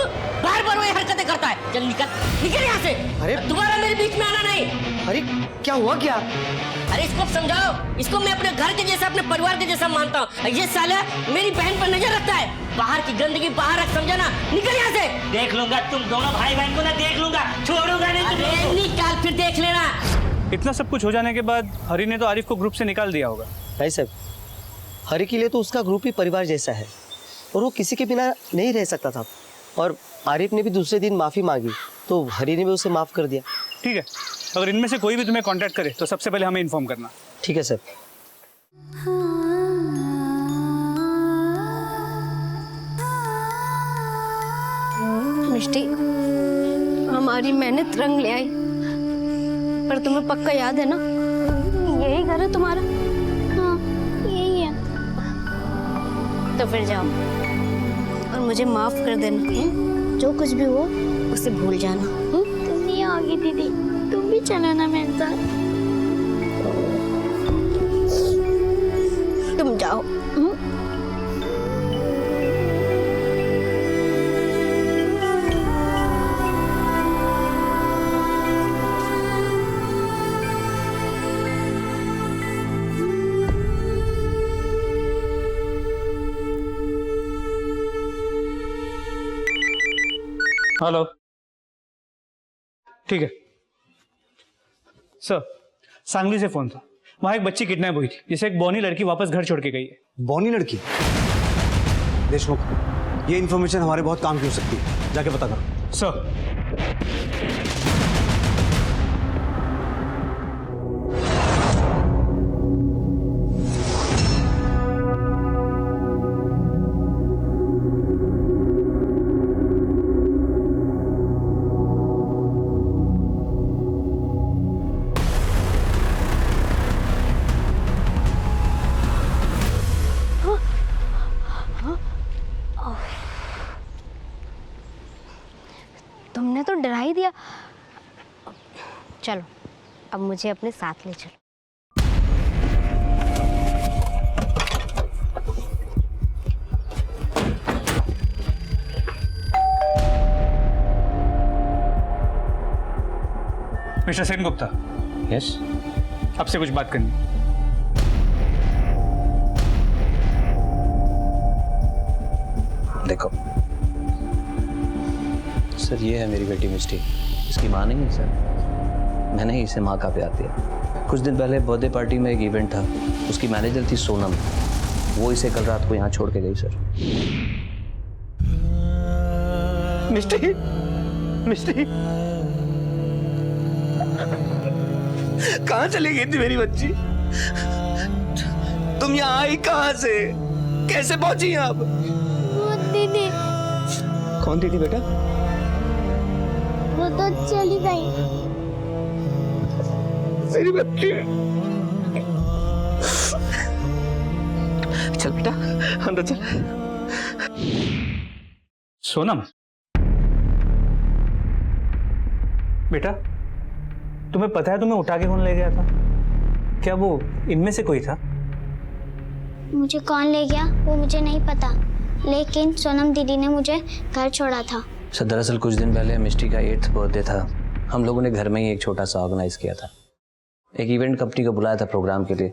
बार बार वही हरकतें करता है। चल निकल यहाँ से। अरे दोबारा मेरे बीच में आना नहीं। अरे क्या हुआ क्या? अरे इसको समझाओ, इसको मैं अपने घर के जैसा, अपने परिवार के जैसा मानता हूँ। ये साला मेरी बहन पर नजर रखता है। बाहर की गंदगी बाहर रख, समझा ना? निकल यहाँ से। देख लूंगा तुम दोनों भाई बहन को ना, देख लूंगा, छोड़ूंगा नहीं तुम लोगों को। निकाल, फिर देख लेना। इतना सब कुछ हो जाने के बाद हरी ने तो आरिफ को ग्रुप से निकाल दिया होगा। भाई साहब, हरी के लिए तो उसका ग्रुप ही परिवार जैसा है और वो किसी के बिना नहीं रह सकता था। और आरिफ ने भी दूसरे दिन माफ़ी मांगी तो हरी ने भी उसे माफ़ कर दिया। ठीक है, अगर इनमें से कोई भी तुम्हें कांटेक्ट करे तो सबसे पहले हमें इन्फॉर्म करना। ठीक है सर। मिष्टी, हमारी मेहनत रंग ले आई, पर तुम्हें पक्का याद है ना, यही घर है तुम्हारा? हाँ, यही है। तो फिर जाओ और मुझे माफ कर देना। जो कुछ भी हो उसे भूल जाना। तुम नहीं आओगी दीदी, तुम भी चलो ना मेरे साथ। तुम जाओ। हेलो, ठीक है सर, सांगली से फोन था। वहां एक बच्ची किडनैप हुई थी, जिसे एक बौनी लड़की वापस घर छोड़ के गई है। बौनी लड़की? देशमुख, ये इन्फॉर्मेशन हमारे बहुत काम की हो सकती है, जाके पता करो। सर, तुमने तो डरा ही दिया। चलो, अब मुझे अपने साथ ले चलो। मिस्टर सेन गुप्ता। यस। आपसे कुछ बात करनी। देखो सर, ये है मेरी बेटी मिष्टी। इसकी माँ नहीं है सर, मैंने ही इसे माँ का प्यार दिया। कुछ दिन पहले बर्थडे पार्टी में एक इवेंट था, उसकी मैनेजर थी सोनम, वो इसे कल रात को यहाँ छोड़ के गई सर। मिष्टी, मिष्टी कहाँ चली गई थी मेरी बच्ची? तुम यहाँ आई कहाँ से? कैसे पहुंची यहाँ आप? दीदी। कौन दीदी बेटा? वो तो चली गई। मेरी बच्ची। चल बेटा अंदर चल। सोनम, बेटा तुम्हें पता है तुम्हें उठा के कौन ले गया था? क्या वो इनमें से कोई था? मुझे कौन ले गया वो मुझे नहीं पता, लेकिन सोनम दीदी ने मुझे घर छोड़ा था। सर दरअसल कुछ दिन पहले मिष्टी का 8th बर्थडे था। हम लोगों ने घर में ही एक छोटा सा ऑर्गेनाइज किया था। एक इवेंट कंपनी को बुलाया था प्रोग्राम के लिए,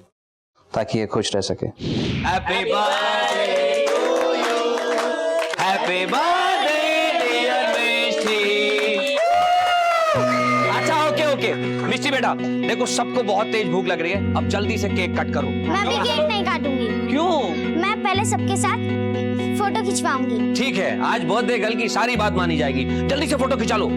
ताकि ये खुश रह सके। Happy birthday to you, happy birthday dear Mishti. अच्छा ओके मिष्टी बेटा, देखो सबको बहुत तेज भूख लग रही है, अब जल्दी से केक कट करो। मैं भी केक नहीं काटूंगी। क्यों? मैं पहले सबके साथ फोटो खिंचवाऊंगी। ठीक है, आज बर्थडे गर्ल की सारी बात मानी जाएगी, जल्दी से फोटो खिंचा लो।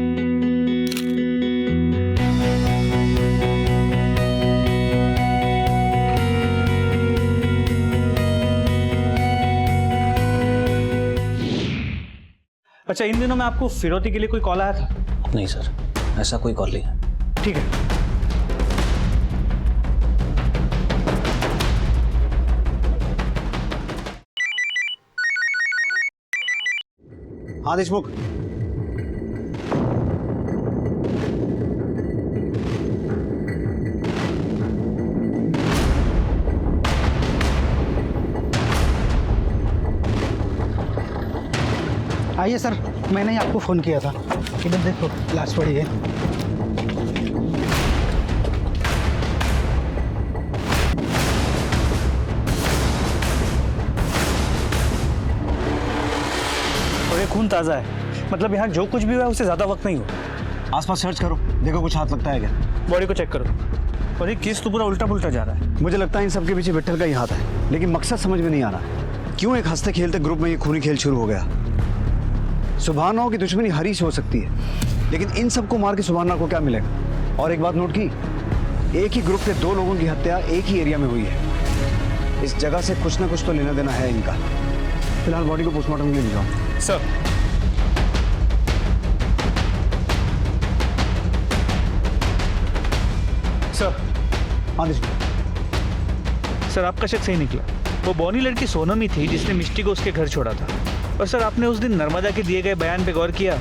अच्छा, इन दिनों में आपको फिरौती के लिए कोई कॉल आया था? नहीं सर, ऐसा कोई कॉल नहीं है। ठीक है, हाँ देशमुख। आइए सर, मैंने ही आपको फ़ोन किया था। इधर देखो, लाश पड़ी है। और ये खून ताज़ा है, मतलब यहाँ जो कुछ भी हुआ है उससे ज़्यादा वक्त नहीं हुआ। आसपास सर्च करो, देखो कुछ हाथ लगता है क्या। बॉडी को चेक करो। और ये केस तो पूरा उल्टा पुल्टा जा रहा है। मुझे लगता है इन सबके पीछे विट्ठल का ही हाथ है, लेकिन मकसद समझ में नहीं आ रहा। क्यों एक हंसते खेलते ग्रुप में ये खूनी खेल शुरू हो गया। सुभान राव की दुश्मनी हरीश हो सकती है, लेकिन इन सबको मार के सुभान राव को क्या मिलेगा। और एक बात नोट की, एक ही ग्रुप के 2 लोगों की हत्या एक ही एरिया में हुई है। इस जगह से कुछ ना कुछ तो लेना देना है इनका। फिलहाल बॉडी को पोस्टमार्टम के लिए ले जाओ। सर, हाँ सर, आपका शक सही निकला। वो बॉनी लड़की सोनम ही थी जिसने मिष्टी को उसके घर छोड़ा था। और सर, आपने उस दिन नर्मदा के दिए गए बयान पे गौर किया?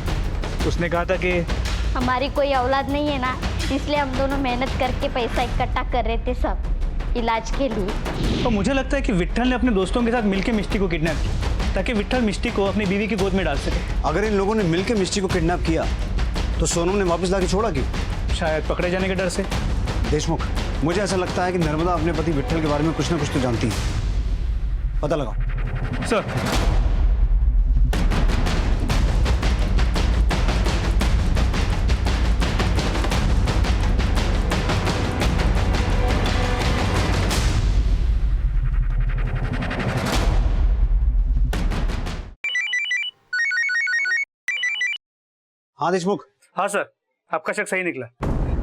उसने कहा था कि हमारी कोई औलाद नहीं है ना, इसलिए हम दोनों मेहनत करके पैसा इकट्ठा कर रहे थे सब इलाज के लिए। तो मुझे लगता है कि विट्ठल ने अपने दोस्तों के साथ मिलकर मिष्टी को किडनैप किया, ताकि विट्ठल मिष्टी को अपनी बीवी की गोद में डाल सके। अगर इन लोगों ने मिलकर मिष्टी को किडनैप किया तो सोनम ने वापस लाके छोड़ा क्यों? शायद पकड़े जाने के डर से। देशमुख, मुझे ऐसा लगता है कि नर्मदा अपने पति विट्ठल के बारे में कुछ ना कुछ तो जानती है। पता लगाओ। सर, हाँ देशमुख। हाँ सर, आपका शक सही निकला।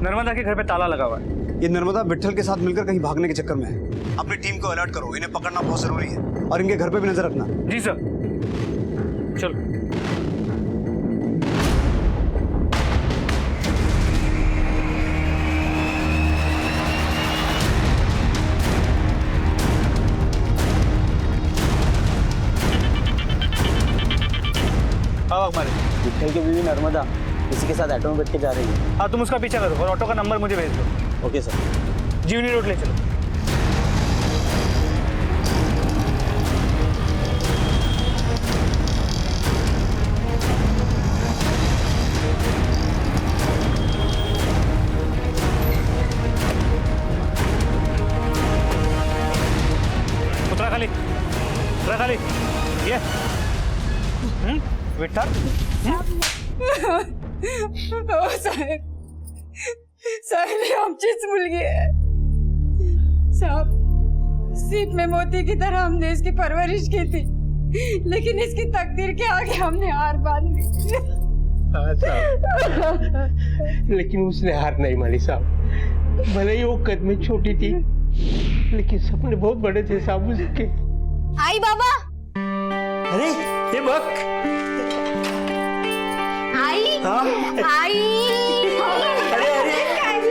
नर्मदा के घर पे ताला लगा हुआ है। ये नर्मदा विट्ठल के साथ मिलकर कहीं भागने के चक्कर में है। अपनी टीम को अलर्ट करो, इन्हें पकड़ना बहुत जरूरी है। और इनके घर पे भी नजर रखना। जी सर। चलो। आओ हमारे। विट्ठल की बीवी नर्मदा इसी के साथ ऑटो में बैठ के जा रही है। हाँ, तुम उसका पीछा करो और ऑटो का नंबर मुझे भेज दो। Okay sir. जीवनी रोड ले चलो। उतरा खाली, उतरा खाली। ये विट्ठल। ओ साहेब, साहेब आमचीच मुलगी आहे। साहब, सीप में मोती की तरह हमने इसकी परवरिश की थी, लेकिन इसकी तकदीर के आगे हमने हार मान ली। हाँ साहब, लेकिन उसने हार नहीं मानी साहब। भले ही वो कद में छोटी थी, लेकिन सपने बहुत बड़े थे साहब उसके। आई बाबा। अरे ये बक आई। आई। अरे अरे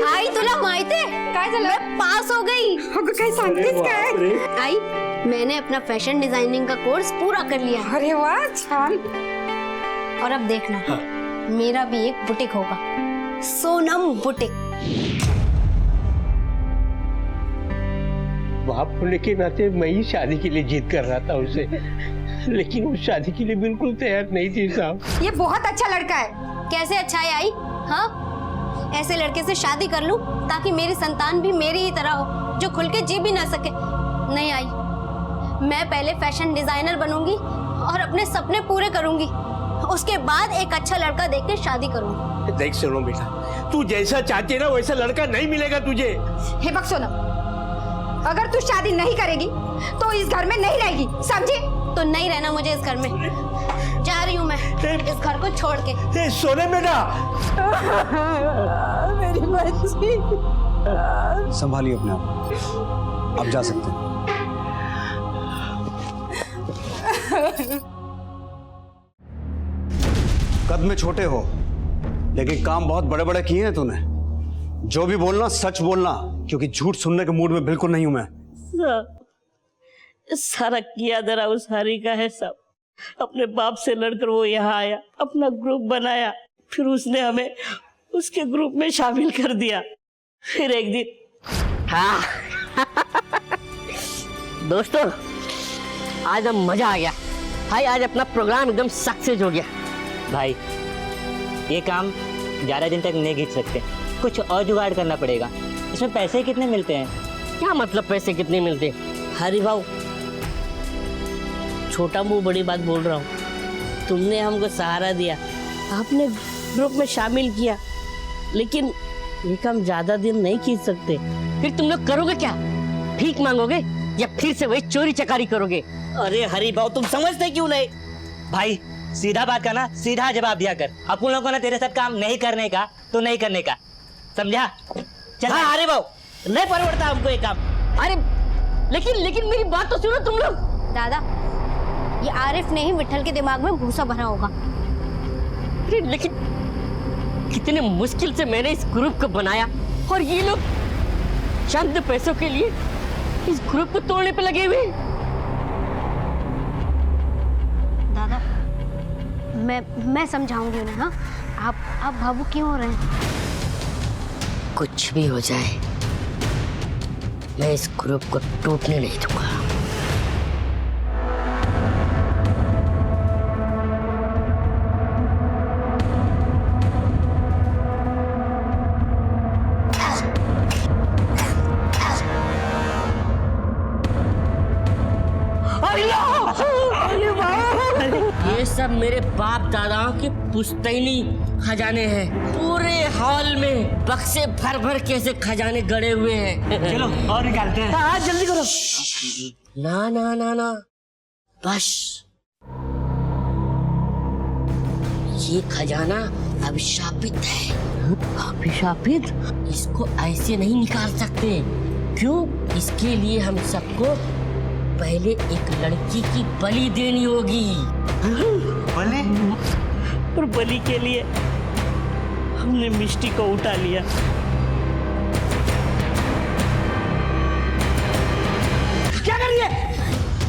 आई तुला माहिती आहे काय झालं? मैं पास हो गई। अगं काय सांगतेस काय? आई, मैंने अपना फैशन डिजाइनिंग का कोर्स पूरा कर लिया। अरे वाह, छान। और अब देखना, मेरा भी एक बुटीक होगा, सोनम बुटीक। बाप होने के नाते मैं ही शादी के लिए जिद कर रहा था उसे, लेकिन वो शादी के लिए बिल्कुल तैयार नहीं थी साहब। ये बहुत अच्छा लड़का है। कैसे अच्छा है आई? हाँ, ऐसे लड़के से शादी कर लूं ताकि मेरी संतान भी मेरी ही तरह हो, जो खुल के जी भी ना सके। नहीं आई, मैं पहले फैशन डिजाइनर बनूंगी और अपने सपने पूरे करूंगी, उसके बाद एक अच्छा लड़का देख के शादी करूंगी। देख सुनो बेटा, तू जैसा चाहती है ना वैसा लड़का नहीं मिलेगा तुझे। हे बक सोनम, अगर तू शादी नहीं करेगी तो इस घर में नहीं रहेगी, समझी? तो नहीं रहना मुझे इस घर में। जा रही हूँ मैं इस घर को छोड़ के। सोने बेटा, मेरी बच्ची। संभालिए अपने आप, आप जा सकते हैं। कद में छोटे हो, लेकिन काम बहुत बड़े बड़े किए हैं तूने। जो भी बोलना सच बोलना, क्योंकि झूठ सुनने के मूड में बिल्कुल नहीं हूं मैं। सारा किया दरा उस हरी का है सब। अपने बाप से लड़कर वो यहाँ आया, अपना ग्रुप बनाया, फिर उसने हमें उसके ग्रुप में शामिल कर दिया। फिर एक दिन हाँ दोस्तों आज हम मजा आ गया भाई, आज अपना प्रोग्राम एकदम सक्सेस हो गया। भाई ये काम 11 दिन तक नहीं खींच सकते, कुछ और जुगाड़ करना पड़ेगा। इसमें पैसे कितने मिलते हैं? क्या मतलब पैसे कितने मिलते? हरी भाव छोटा मुंह बड़ी बात बोल रहा हूँ। तुमने हमको सहारा दिया, आपने ग्रुप में शामिल किया, लेकिन ये काम ज्यादा दिन नहीं खींच सकते। फिर तुम लोग करोगे क्या? भीख मांगोगे या फिर से वही चोरी चकारी करोगे? अरे हरी भाव तुम समझते क्यों नहीं? भाई सीधा बात करना, सीधा जवाब दिया कर। अपन लोगों ने तेरे साथ काम नहीं करने का तो नहीं करने का, समझा? चल हाँ हरी भाव नहीं परवड़ता हमको ये काम। अरे लेकिन मेरी बात तो सुनो तुम लोग। दादा ये आरिफ ने ही विठल के दिमाग में भूसा भरा होगा। लेकिन कितने मुश्किल से मैंने इस ग्रुप को बनाया और ये लोग चंद पैसों के लिए इस ग्रुप को तोड़ने पे लगे हुए। दादा मैं समझाऊंगी उन्हें। हाँ आप भावुक क्यों हो रहे हैं? कुछ भी हो जाए मैं इस ग्रुप को टूटने नहीं दूंगा। ये सब मेरे बाप दादाओं के पुश्तैनी खजाने हैं। पूरे हॉल में बक्से भर भर के ऐसे खजाने गड़े हुए हैं। चलो और निकालते हैं। हाँ जल्दी करो। ना ना ना ना बस ये खजाना अभिशापित है। अभिशापित? इसको ऐसे नहीं निकाल सकते। क्यों? इसके लिए हम सबको पहले एक लड़की की बलि देनी होगी। बलि? और बलि के लिए हमने मिष्टी को उठा लिया। क्या कर रही है?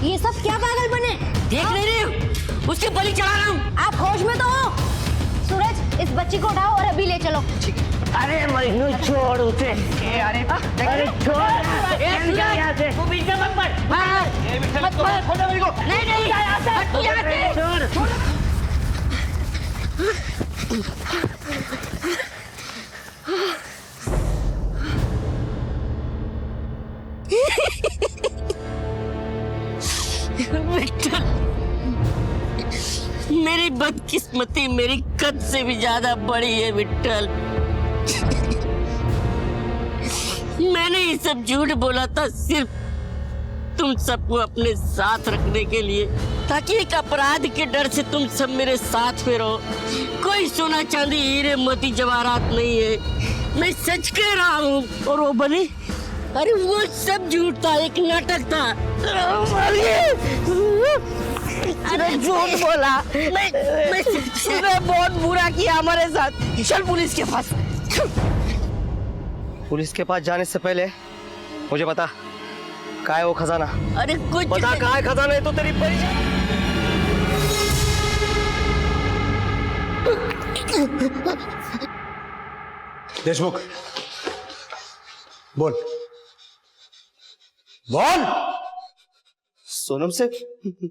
ये सब क्या पागल बने? देख नहीं रही हूँ, उसके बलि चढ़ा रहा हूँ। आप होश में तो हो? सूरज इस बच्ची को उठाओ और अभी ले चलो। अरे मजनू छोड़ उसे। अरे छोड़ यहाँ से। तू बीच में मत पड़। मत पड़। नहीं छोड़। विठल मेरी बदकिस्मती मेरी कद से भी ज्यादा बड़ी है विठल। मैंने ये सब झूठ बोला था सिर्फ तुम सबको अपने साथ रखने के लिए, ताकि एक अपराध के डर से तुम सब मेरे साथ में रहो। कोई सोना चांदी हीरे मोती जवाहरात नहीं है, मैं सच कह रहा हूँ। और वो बने, अरे वो सब झूठ था, एक नाटक था। अरे झूठ बोला। मैं बहुत बुरा किया हमारे साथ। चल पुलिस के पास। पुलिस के पास जाने से पहले मुझे बता कहाँ है वो खजाना? अरे कुछ बता कहाँ है खजाना? है तो तेरी परिचय। देशमुख बोल बोल। सोनम से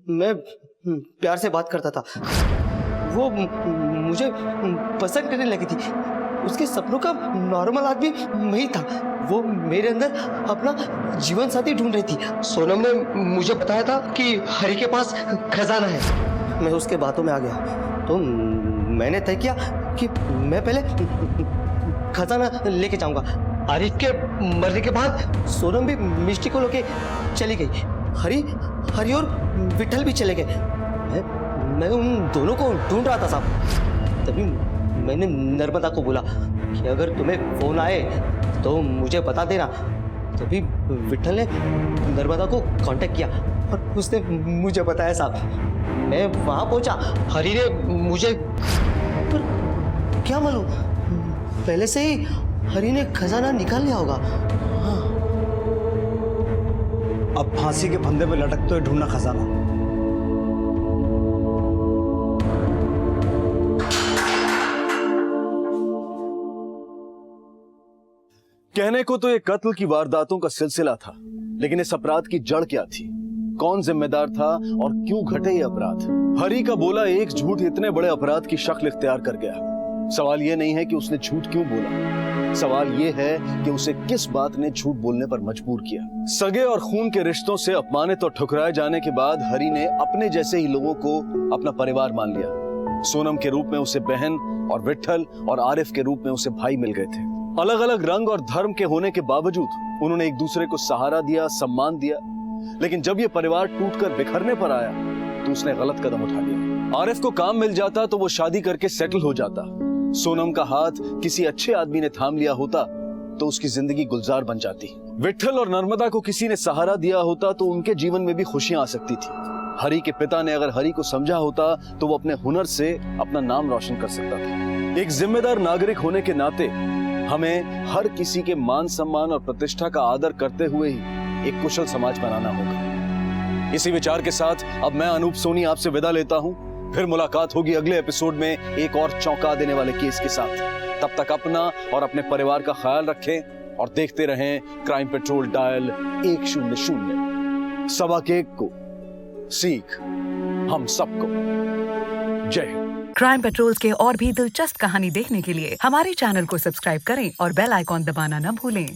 मैं प्यार से बात करता था, वो मुझे पसंद करने लगी थी। उसके सपनों का नॉर्मल आदमी वही था। वो मेरे अंदर अपना जीवन साथी ढूंढ रही थी। सोनम ने मुझे बताया था कि हरि के पास खजाना है। मैं उसके बातों में आ गया तो मैंने तय किया कि मैं पहले खजाना लेके जाऊंगा। आरिफ के मरने के बाद सोनम भी मिष्टी को लेके चली गई। हरि और विठल भी चले गए। मैं उन दोनों को ढूंढ रहा था साहब। तभी मैंने नर्मदा को बोला कि अगर तुम्हें फोन आए तो मुझे बता देना। तभी विठल ने नर्मदा को कांटेक्ट किया और उसने मुझे बताया साहब। मैं वहां पहुंचा, हरि ने मुझे, पर क्या मालूम पहले से ही हरि ने खजाना निकाल लिया होगा। हाँ। अब फांसी के फंदे पे लटकते हुए ढूंढना खजाना कहने को तो ये कत्ल की वारदातों का सिलसिला था, लेकिन इस अपराध की जड़ क्या थी, कौन जिम्मेदार था और क्यों घटे ये अपराध? हरी का बोला एक झूठ इतने बड़े अपराध की शक्ल इख्तियार कर गया। सवाल ये नहीं है कि उसने झूठ क्यों बोला, सवाल ये है कि उसे किस बात ने झूठ बोलने पर मजबूर किया। सगे और खून के रिश्तों से अपमानित और ठुकराए जाने के बाद हरी ने अपने जैसे ही लोगों को अपना परिवार मान लिया। सोनम के रूप में उसे बहन और विट्ठल और आरिफ के रूप में उसे भाई मिल गए थे। अलग अलग रंग और धर्म के होने के बावजूद उन्होंने एक दूसरे को सहारा दिया, सम्मान दिया। लेकिन जब ये परिवार टूटकर बिखरने पर आया तो उसने गलत कदम उठा लिया। आरिफ को काम मिल जाता तो वो शादी करके सेटल हो जाता। सोनम का हाथ किसी अच्छे आदमी ने थाम लिया होता तो उसकी जिंदगी गुलजार बन जाती। विट्ठल और नर्मदा को किसी ने सहारा दिया होता तो उनके जीवन में भी खुशियां आ सकती थी। हरी के पिता ने अगर हरी को समझा होता तो वो अपने हुनर से अपना नाम रोशन कर सकता था। एक जिम्मेदार नागरिक होने के नाते हमें हर किसी के मान सम्मान और प्रतिष्ठा का आदर करते हुए ही एक कुशल समाज बनाना होगा। इसी विचार के साथ अब मैं अनूप सोनी आपसे विदा लेता हूं। फिर मुलाकात होगी अगले एपिसोड में एक और चौंका देने वाले केस के साथ। तब तक अपना और अपने परिवार का ख्याल रखें और देखते रहें क्राइम पेट्रोल डायल 100। सबक एक को सीख हम सबको। जय हिंद। क्राइम पेट्रोल्स के और भी दिलचस्प कहानी देखने के लिए हमारे चैनल को सब्सक्राइब करें और बेल आइकॉन दबाना न भूलें।